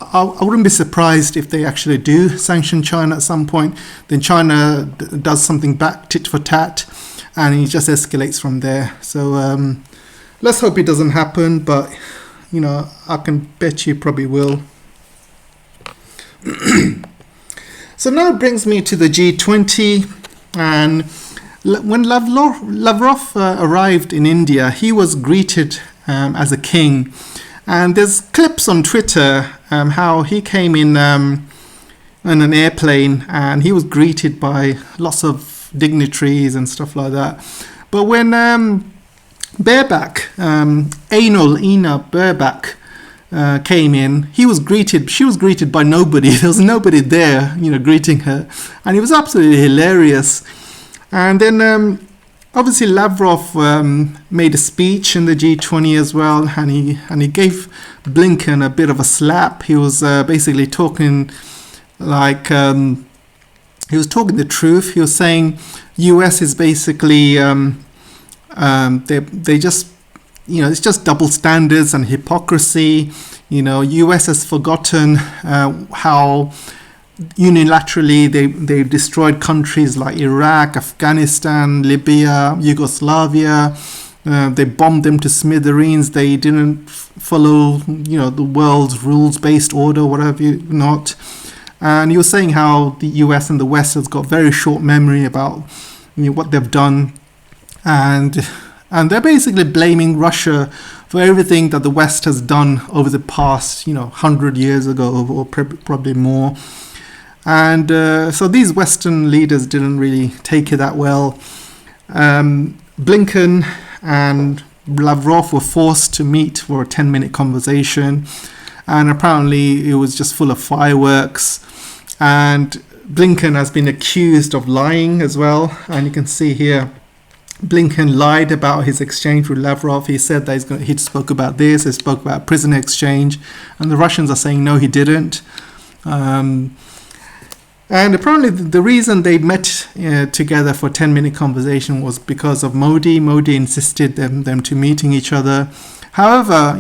I wouldn't be surprised if they actually do sanction China at some point. Then China does something back, tit for tat, and it just escalates from there. So let's hope it doesn't happen, but I can bet you probably will. So now it brings me to the G20, and when Lavrov arrived in India, he was greeted as a king. And there's clips on Twitter how he came in an airplane, and he was greeted by lots of dignitaries and stuff like that. But when Baerbock, Ina Baerbock, came in, she was greeted by nobody. There was nobody there, greeting her. And it was absolutely hilarious. And then obviously Lavrov made a speech in the G20 as well, and he gave Blinken a bit of a slap. He was basically talking like he was talking the truth. He was saying US is basically they just it's just double standards and hypocrisy. US has forgotten how unilaterally they've destroyed countries like Iraq, Afghanistan, Libya, Yugoslavia. They bombed them to smithereens. They didn't follow the world's rules-based order, whatever not. And he was saying how the US and the West has got very short memory about what they've done, and they're basically blaming Russia for everything that the West has done over the past 100 years ago, or probably more. And so these Western leaders didn't really take it that well. Blinken and Lavrov were forced to meet for a 10-minute conversation, and apparently it was just full of fireworks. And Blinken has been accused of lying as well, and you can see here Blinken lied about his exchange with Lavrov. He said that he spoke about this, he spoke about prisoner exchange, and the Russians are saying no, he didn't. And apparently the reason they met together for a 10-minute conversation was because of Modi. Modi insisted them to meeting each other. However,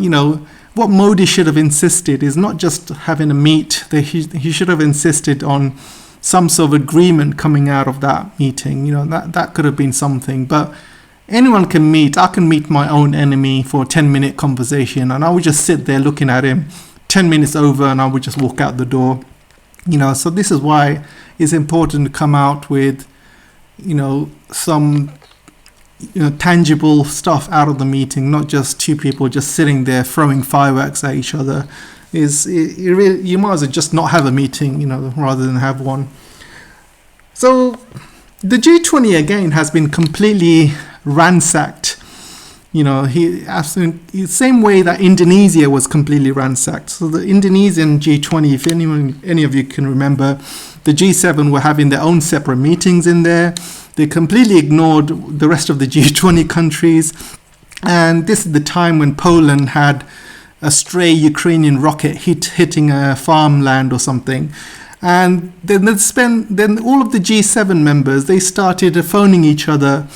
what Modi should have insisted is not just having a meet. He should have insisted on some sort of agreement coming out of that meeting. That could have been something. But anyone can meet. I can meet my own enemy for a 10-minute conversation, and I would just sit there looking at him. 10 minutes over, and I would just walk out the door. So this is why it's important to come out with, some, tangible stuff out of the meeting, not just two people just sitting there throwing fireworks at each other. You might as well just not have a meeting, rather than have one. So the G20 again has been completely ransacked. Same way that Indonesia was completely ransacked. So the Indonesian G20, if any of you can remember, the G7 were having their own separate meetings in there. They completely ignored the rest of the G20 countries. And this is the time when Poland had a stray Ukrainian rocket hitting a farmland or something. And then all of the G7 members, they started phoning each other,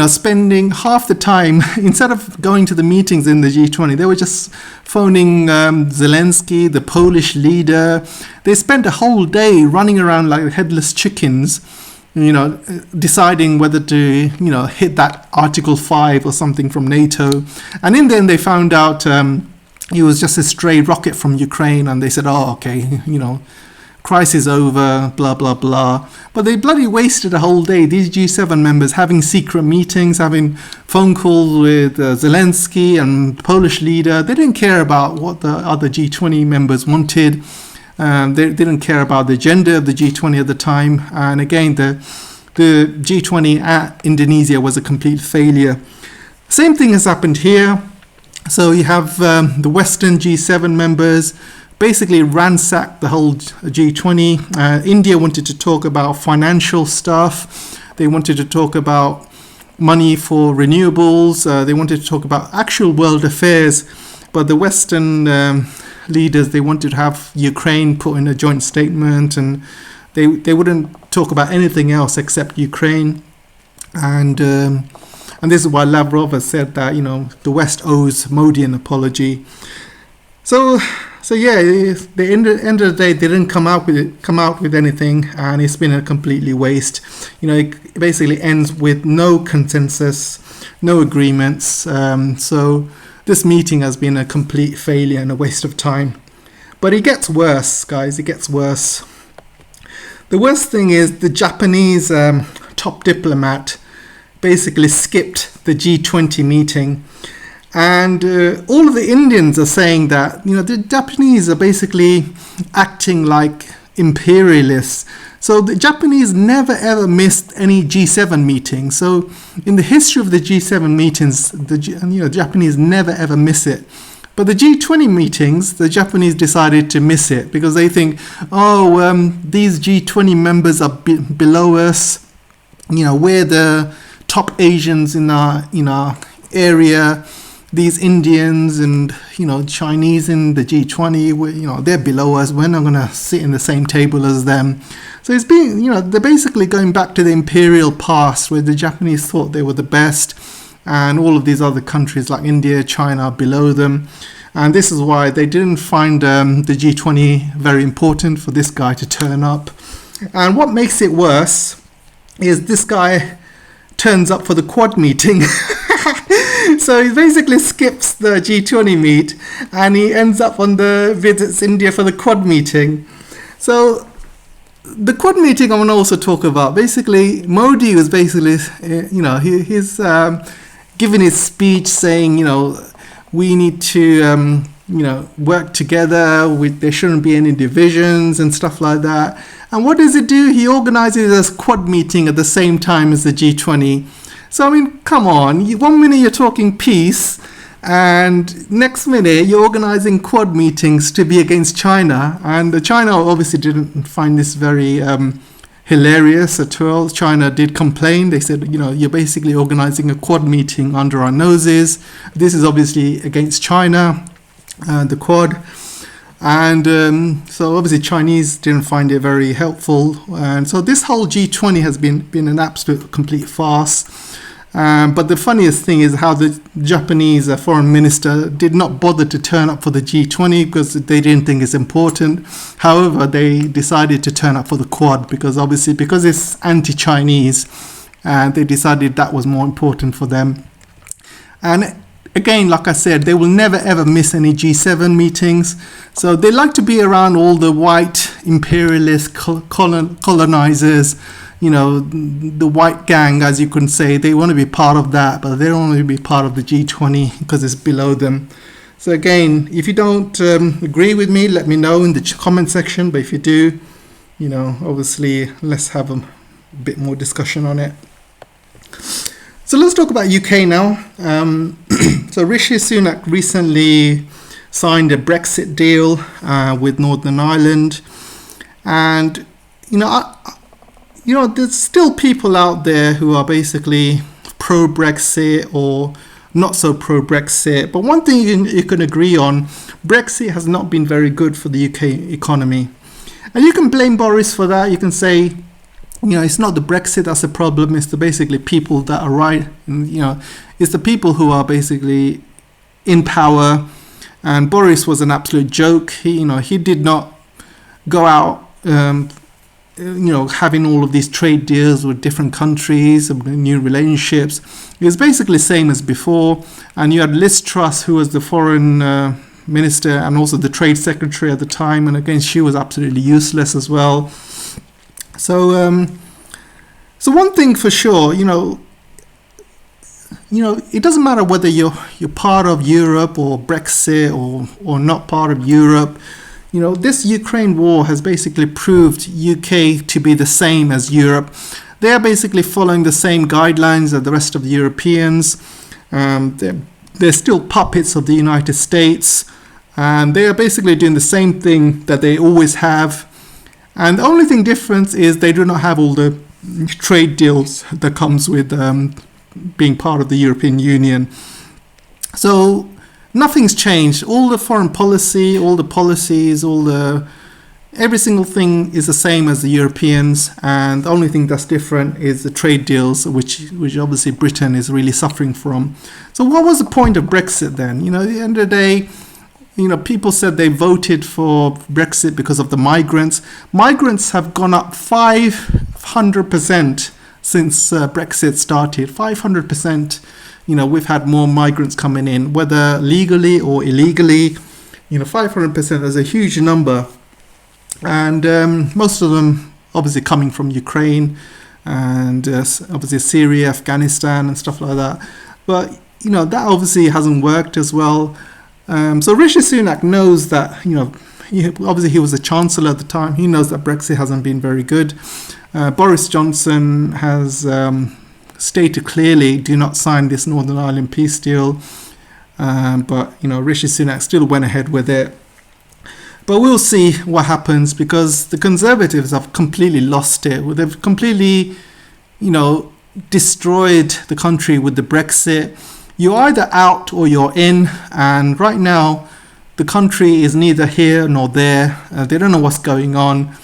spending half the time, instead of going to the meetings in the G20, they were just phoning Zelensky, the Polish leader. They spent a whole day running around like headless chickens, deciding whether to, hit that Article 5 or something from NATO. And in the end, they found out it was just a stray rocket from Ukraine, and they said, oh, okay, crisis over, blah, blah, blah. But they bloody wasted a whole day, these G7 members, having secret meetings, having phone calls with Zelensky and the Polish leader. They didn't care about what the other G20 members wanted. They didn't care about the agenda of the G20 at the time. And again, the G20 at Indonesia was a complete failure. Same thing has happened here. So you have the Western G7 members basically ransacked the whole G20. India wanted to talk about financial stuff. They wanted to talk about money for renewables. They wanted to talk about actual world affairs. But the Western leaders, they wanted to have Ukraine put in a joint statement, and they wouldn't talk about anything else except Ukraine. And And this is why Lavrov has said that, the West owes Modi an apology. So yeah, the end of the day, they didn't come out with anything, and it's been a completely waste. It basically ends with no consensus, no agreements. So this meeting has been a complete failure and a waste of time. But it gets worse, guys. It gets worse. The worst thing is the Japanese top diplomat basically skipped the G20 meeting. And all of the Indians are saying that, the Japanese are basically acting like imperialists. So the Japanese never ever missed any G7 meetings. So in the history of the G7 meetings, the Japanese never ever miss it. But the G20 meetings, the Japanese decided to miss it because they think, these G20 members are below us. We're the top Asians in our area. These Indians and Chinese in the G20, they're below us. We're not going to sit in the same table as them. So it's being, they're basically going back to the imperial past where the Japanese thought they were the best, and all of these other countries like India, China are below them. And this is why they didn't find the G20 very important for this guy to turn up. And what makes it worse is this guy turns up for the Quad meeting. So he basically skips the G20 meet and he ends up visits India for the Quad meeting. So the Quad meeting I want to also talk about. Basically, Modi was basically, he's giving his speech saying, we need to, work together. There shouldn't be any divisions and stuff like that. And what does he do? He organizes a Quad meeting at the same time as the G20. So, come on. 1 minute you're talking peace, and next minute you're organizing Quad meetings to be against China. And China obviously didn't find this very hilarious at all. China did complain. They said, you're basically organizing a Quad meeting under our noses. This is obviously against China, the Quad. And so obviously Chinese didn't find it very helpful. And so this whole G20 has been an absolute complete farce. But the funniest thing is how the Japanese foreign minister did not bother to turn up for the G20 because they didn't think it's important. However, they decided to turn up for the Quad because it's anti-Chinese, and they decided that was more important for them. And again, like I said, they will never ever miss any G7 meetings. So they like to be around all the white imperialist colonizers, the white gang, as you can say. They want to be part of that, but they don't want to be part of the G20 because it's below them. So again, if you don't agree with me, let me know in the comment section. But if you do, obviously, let's have a bit more discussion on it. So let's talk about UK now. So Rishi Sunak recently signed a Brexit deal with Northern Ireland. And, there's still people out there who are basically pro-Brexit or not so pro-Brexit. But one thing you can agree on, Brexit has not been very good for the UK economy. And you can blame Boris for that. You can say, it's not the Brexit that's the problem. It's the basically people that are right. And, it's the people who are basically in power. And Boris was an absolute joke. He did not go out, having all of these trade deals with different countries, new relationships. It was basically the same as before. And you had Liz Truss, who was the foreign minister and also the trade secretary at the time. And again, she was absolutely useless as well. So one thing for sure, it doesn't matter whether you're part of Europe or Brexit or not part of Europe. This Ukraine war has basically proved UK to be the same as Europe. They are basically following the same guidelines as the rest of the Europeans. They're still puppets of the United States, and they are basically doing the same thing that they always have. And the only thing different is they do not have all the trade deals that comes with being part of the European Union. So nothing's changed. All the foreign policy, all the policies, all the every single thing is the same as the Europeans, and the only thing that's different is the trade deals, which obviously Britain is really suffering from. So what was the point of Brexit then? At the end of the day, people said they voted for Brexit because of the migrants. Migrants have gone up 500% since Brexit started. 500%. We've had more migrants coming in, whether legally or illegally. 500% is a huge number. And most of them obviously coming from Ukraine and obviously Syria, Afghanistan and stuff like that. But, that obviously hasn't worked as well. So Rishi Sunak knows that, obviously he was the Chancellor at the time. He knows that Brexit hasn't been very good. Boris Johnson has stated clearly, do not sign this Northern Ireland peace deal. But, Rishi Sunak still went ahead with it. But we'll see what happens, because the Conservatives have completely lost it. They've completely, destroyed the country with the Brexit. You're either out or you're in. And right now, the country is neither here nor there. They don't know what's going on.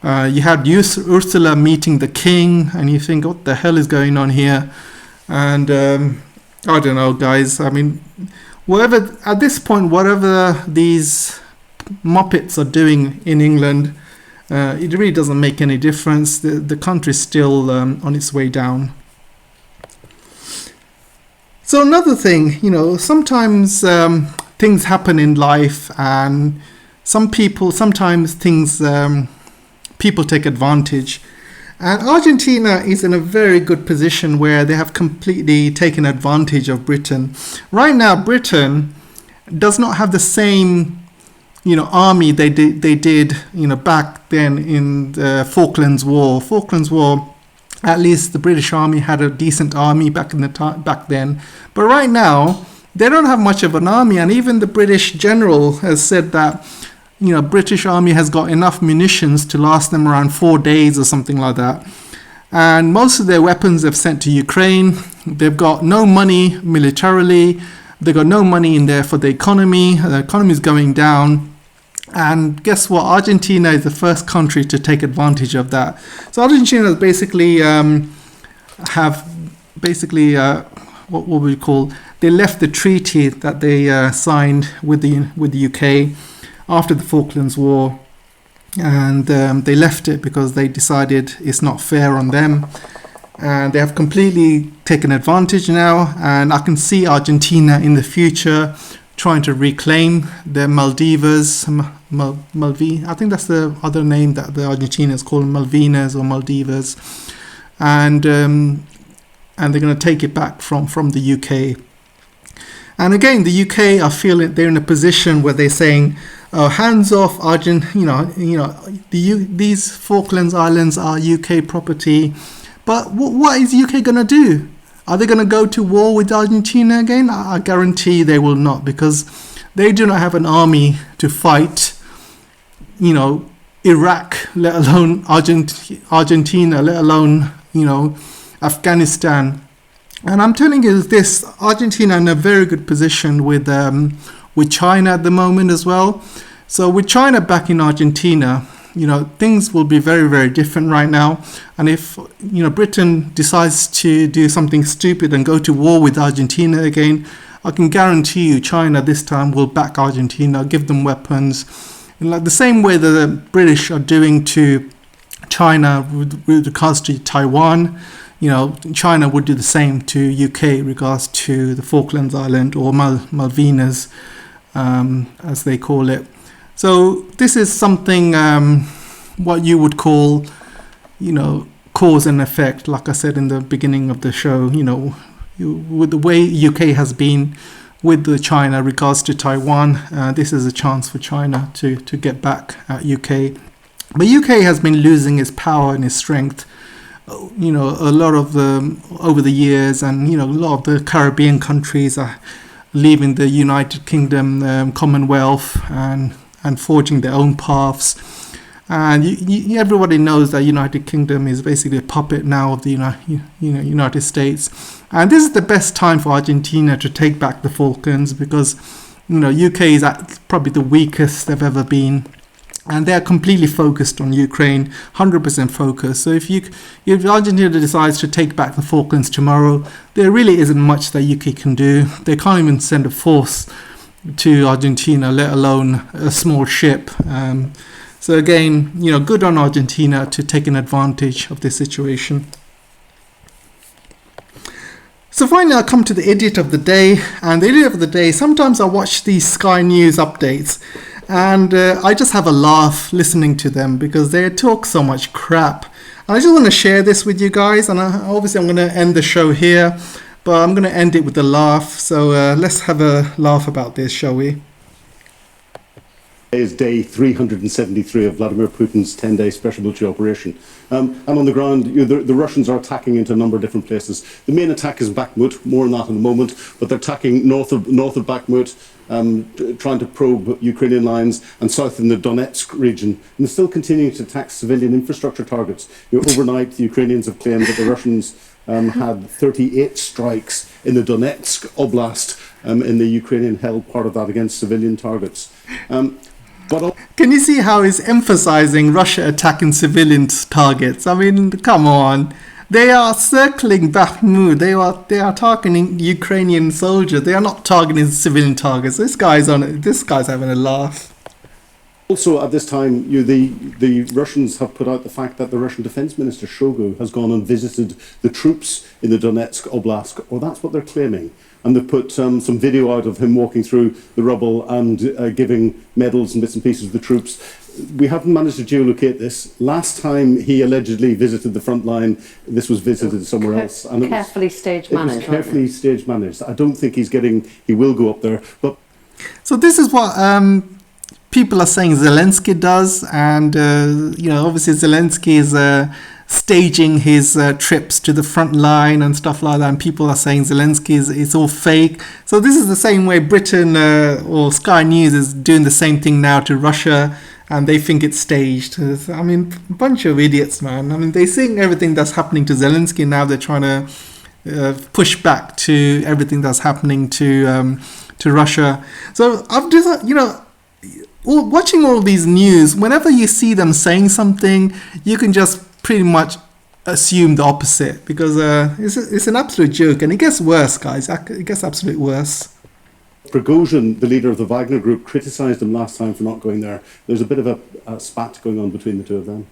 You had Ursula meeting the king, and you think, what the hell is going on here? And I don't know, guys. I mean, at this point, whatever these Muppets are doing in England, it really doesn't make any difference. The country's still on its way down. So another thing, sometimes things happen in life, and sometimes people take advantage. And Argentina is in a very good position where they have completely taken advantage of Britain. Right now, Britain does not have the same army they did back then in the Falklands War. At least the British Army had a decent army back then. But right now, they don't have much of an army, and even the British general has said that British Army has got enough munitions to last them around 4 days or something like that. And most of their weapons they've sent to Ukraine. They've got no money militarily. They've got no money in there for the economy. The economy is going down. And guess what? Argentina is the first country to take advantage of that. So Argentina basically what we call, they left the treaty that they signed with the UK after the Falklands War, and they left it because they decided it's not fair on them. And they have completely taken advantage now, and I can see Argentina in the future trying to reclaim their Maldives, I think that's the other name that the Argentinians call Malvinas or Maldivas, and they're going to take it back from the UK. And again, the UK are feeling they're in a position where they're saying, hands off Argentina. These Falklands Islands are UK property. But what is the UK going to do? Are they going to go to war with Argentina again? I guarantee they will not, because they do not have an army to fight, Iraq, let alone Argentina, let alone, Afghanistan. And I'm telling you this, Argentina in a very good position with China at the moment as well. So with China back in Argentina, things will be very, very different right now. And if, Britain decides to do something stupid and go to war with Argentina again, I can guarantee you China this time will back Argentina, give them weapons. And like the same way that the British are doing to China with regards to Taiwan, China would do the same to UK in regards to the Falklands Island or Malvinas, as they call it. So this is something what you would call, cause and effect. Like I said in the beginning of the show, with the way UK has been with the China regards to Taiwan, this is a chance for China to get back at UK. But UK has been losing its power and its strength, a lot of over the years, and a lot of the Caribbean countries are leaving the United Kingdom, Commonwealth, and forging their own paths. And everybody knows that United Kingdom is basically a puppet now of the United States. And this is the best time for Argentina to take back the Falklands, because UK is at probably the weakest they've ever been. And they're completely focused on Ukraine, 100% focused. So if Argentina decides to take back the Falklands tomorrow, there really isn't much that UK can do. They can't even send a force to Argentina, let alone a small ship. So again, good on Argentina to taking advantage of this situation. So finally, I come to the idiot of the day. And the idiot of the day, sometimes I watch these Sky News updates and I just have a laugh listening to them because they talk so much crap. And I just want to share this with you guys. And obviously, I'm going to end the show here, but I'm going to end it with a laugh. So let's have a laugh about this, shall we? Is day 373 of Vladimir Putin's 10-day special military operation. And on the ground, the Russians are attacking into a number of different places. The main attack is Bakhmut, more on that in a moment, but they're attacking north of Bakhmut, trying to probe Ukrainian lines, and south in the Donetsk region. And they're still continuing to attack civilian infrastructure targets. Overnight, the Ukrainians have claimed that the Russians had 38 strikes in the Donetsk Oblast, in the Ukrainian-held part of that, against civilian targets. Can you see how he's emphasizing Russia attacking civilian targets? I mean, come on. They are circling Bakhmut. They are targeting Ukrainian soldiers. They are not targeting civilian targets. This guy's having a laugh. Also, at this time, the Russians have put out the fact that the Russian Defense Minister Shoigu has gone and visited the troops in the Donetsk Oblast, or that's what they're claiming. And they've put some video out of him walking through the rubble and giving medals and bits and pieces to the troops. We haven't managed to geolocate this. Last time he allegedly visited the front line, this was visited somewhere else. And carefully staged managed. Carefully staged managed. I don't think he will go up there. But so this is what people are saying Zelensky does, and obviously Zelensky is staging his trips to the front line and stuff like that, and people are saying Zelensky is all fake. So this is the same way Britain or Sky News is doing the same thing now to Russia, and they think it's staged. I mean, a bunch of idiots, man. I mean, they're seeing everything that's happening to Zelensky, now they're trying to push back to everything that's happening to Russia. So I've just, watching all these news, whenever you see them saying something, you can just pretty much assume the opposite, because it's an absolute joke, and it gets worse, guys. It gets absolutely worse. Prigozhin, the leader of the Wagner group, criticised him last time for not going there. There's a bit of a spat going on between the two of them.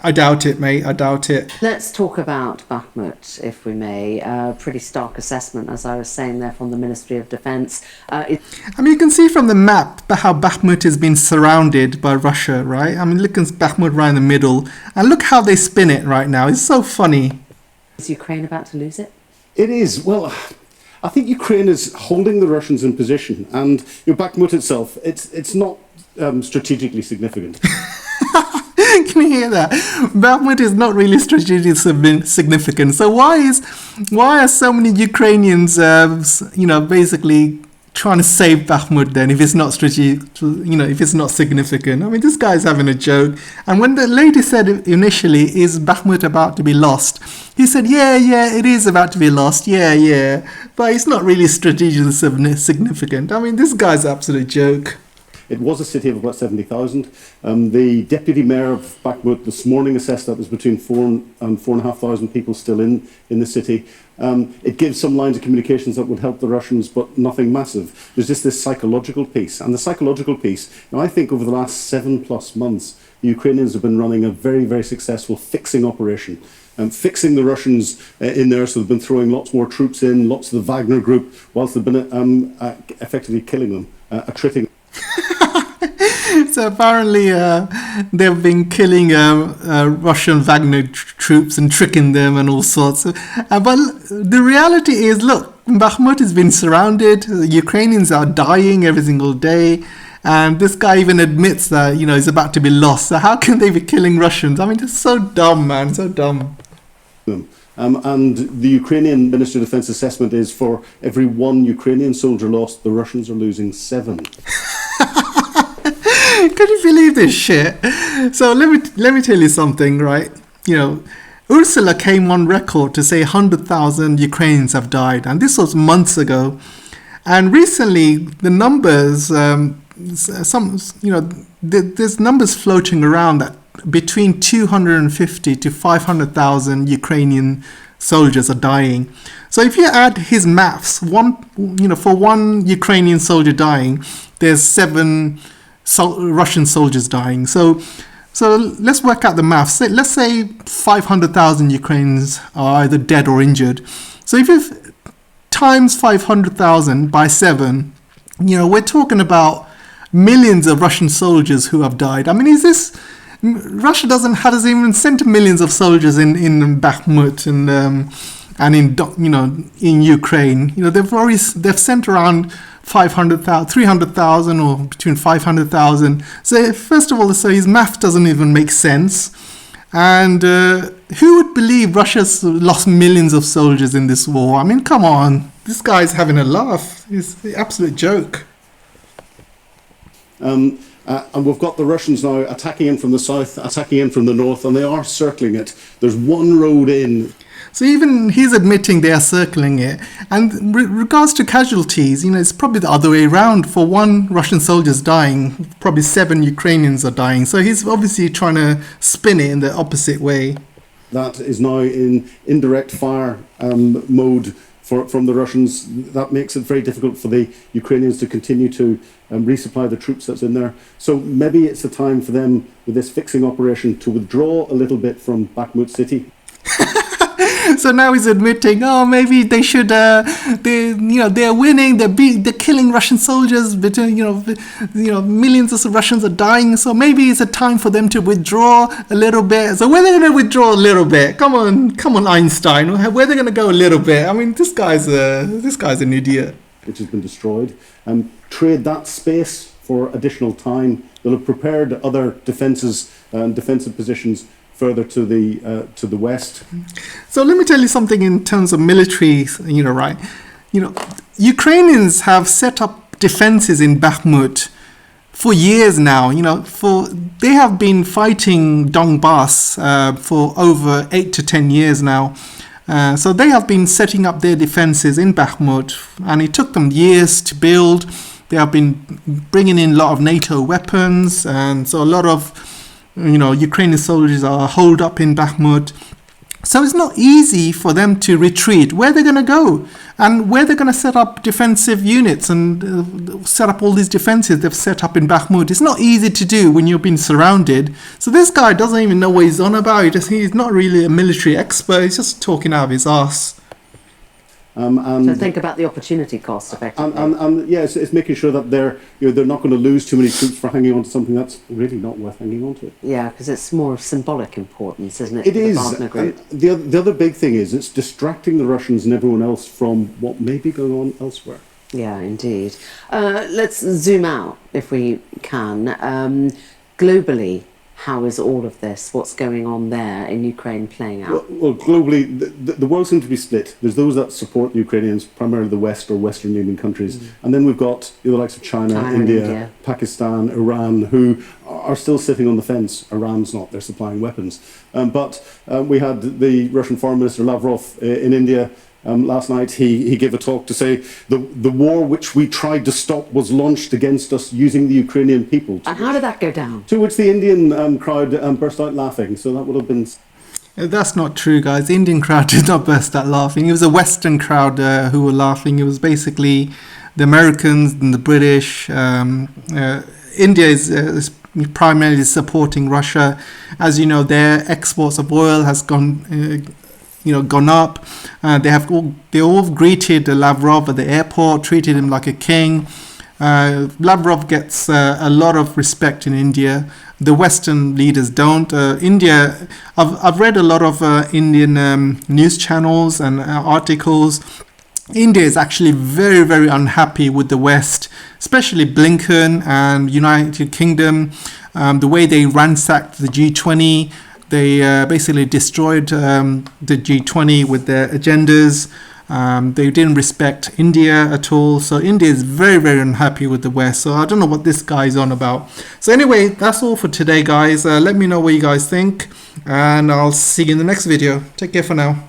I doubt it, mate. I doubt it. Let's talk about Bakhmut, if we may. Pretty stark assessment, as I was saying there, from the Ministry of Defence. You can see from the map how Bakhmut has been surrounded by Russia, right? I mean, look at Bakhmut right in the middle. And look how they spin it right now. It's so funny. Is Ukraine about to lose it? It is. Well, I think Ukraine is holding the Russians in position. And Bakhmut itself, it's not strategically significant. Can you hear that? Bakhmut is not really strategically significant. So why are so many Ukrainians, basically trying to save Bakhmut then, if it's not strategic, if it's not significant? I mean, this guy's having a joke. And when the lady said initially, is Bakhmut about to be lost? He said, yeah, it is about to be lost. Yeah. But it's not really strategically significant. I mean, this guy's an absolute joke. It was a city of about 70,000. The deputy mayor of Bakhmut this morning assessed that there's between 4,000 and 4,500 people still in the city. It gives some lines of communications that would help the Russians, but nothing massive. There's just this psychological piece. And the psychological piece, now I think over the last 7+ months, the Ukrainians have been running a very, very successful fixing operation. Fixing the Russians in there, so they've been throwing lots more troops in, lots of the Wagner group, whilst they've been effectively killing them, attriting. So apparently they've been killing Russian Wagner troops and tricking them and all sorts. But the reality is, look, Bakhmut has been surrounded. The Ukrainians are dying every single day. And this guy even admits that, he's about to be lost. So how can they be killing Russians? I mean, it's so dumb, man, so dumb. And the Ukrainian Ministry of Defence assessment is, for every 1 Ukrainian soldier lost, the Russians are losing 7. Can you believe this shit? So let me tell you something, right? Ursula came on record to say 100,000 Ukrainians have died, and this was months ago. And recently, the numbers, there's numbers floating around that between 250 to 500,000 Ukrainian soldiers are dying. So if you add his maths, for one Ukrainian soldier dying, there's 7 Russian soldiers dying. So let's work out the maths. Let's say 500,000 Ukrainians are either dead or injured. So if you times 500,000 by 7, we're talking about millions of Russian soldiers who have died. I mean, Russia hasn't even sent millions of soldiers in Bakhmut and in Ukraine. They've sent around 500,000, 300,000, or between 500,000. So first of all, his math doesn't even make sense. And who would believe Russia's lost millions of soldiers in this war? I mean, come on, this guy's having a laugh. It's an absolute joke. And we've got the Russians now attacking in from the south, attacking in from the north, and they are circling it. There's one road in. So even he's admitting they are circling it. And regards to casualties, it's probably the other way around. For one Russian soldier's dying, probably 7 Ukrainians are dying. So he's obviously trying to spin it in the opposite way. That is now in indirect fire mode from the Russians. That makes it very difficult for the Ukrainians to continue to resupply the troops that's in there. So maybe it's a time for them, with this fixing operation, to withdraw a little bit from Bakhmut city. So now he's admitting, maybe they should, they're winning, they're killing Russian soldiers, millions of Russians are dying, so maybe it's a time for them to withdraw a little bit. So where are they going to withdraw a little bit? Come on, Einstein, where are they going to go a little bit? I mean, this guy's an idiot. Which has been destroyed. Trade that space for additional time. They'll have prepared other defences and defensive positions further to the west. So let me tell you something in terms of military, right? Ukrainians have set up defenses in Bakhmut for years now. They have been fighting Donbass for over 8 to 10 years now. So they have been setting up their defenses in Bakhmut, and it took them years to build. They have been bringing in a lot of NATO weapons, and so a lot of Ukrainian soldiers are holed up in Bakhmut. So it's not easy for them to retreat. Where they're going to go and where they're going to set up defensive units and set up all these defenses they've set up in Bakhmut. It's not easy to do when you've been surrounded. So this guy doesn't even know what he's on about. He's not really a military expert. He's just talking out of his arse. So think about the opportunity cost, effectively. And it's making sure that they're not going to lose too many troops for hanging on to something that's really not worth hanging on to. Yeah, because it's more of symbolic importance, isn't it? It is. Group? The other big thing is it's distracting the Russians and everyone else from what may be going on elsewhere. Yeah, indeed. Let's zoom out, if we can. Globally, how is all of this, what's going on there in Ukraine, playing out? Well, globally, the world seems to be split. There's those that support the Ukrainians, primarily the West or Western Union countries. And then we've got the likes of China, India, Pakistan, Iran, who are still sitting on the fence. Iran's not, they're supplying weapons. But we had the Russian Foreign Minister Lavrov in India last night. He gave a talk to say the war which we tried to stop was launched against us using the Ukrainian people. And how did that go down? To which the Indian crowd burst out laughing. So that would have been... That's not true, guys. The Indian crowd did not burst out laughing. It was a Western crowd who were laughing. It was basically the Americans and the British. India is primarily supporting Russia. As you know, their exports of oil has gone up. They all greeted Lavrov at the airport, treated him like a king. Lavrov gets a lot of respect in India. The Western leaders don't. India, I've read a lot of Indian news channels and articles. India is actually very, very unhappy with the West, especially Blinken and United Kingdom. The way they ransacked the G20. They basically destroyed the G20 with their agendas. They didn't respect India at all. So India is very, very unhappy with the West. So I don't know what this guy's on about. So anyway, that's all for today, guys. Let me know what you guys think. And I'll see you in the next video. Take care for now.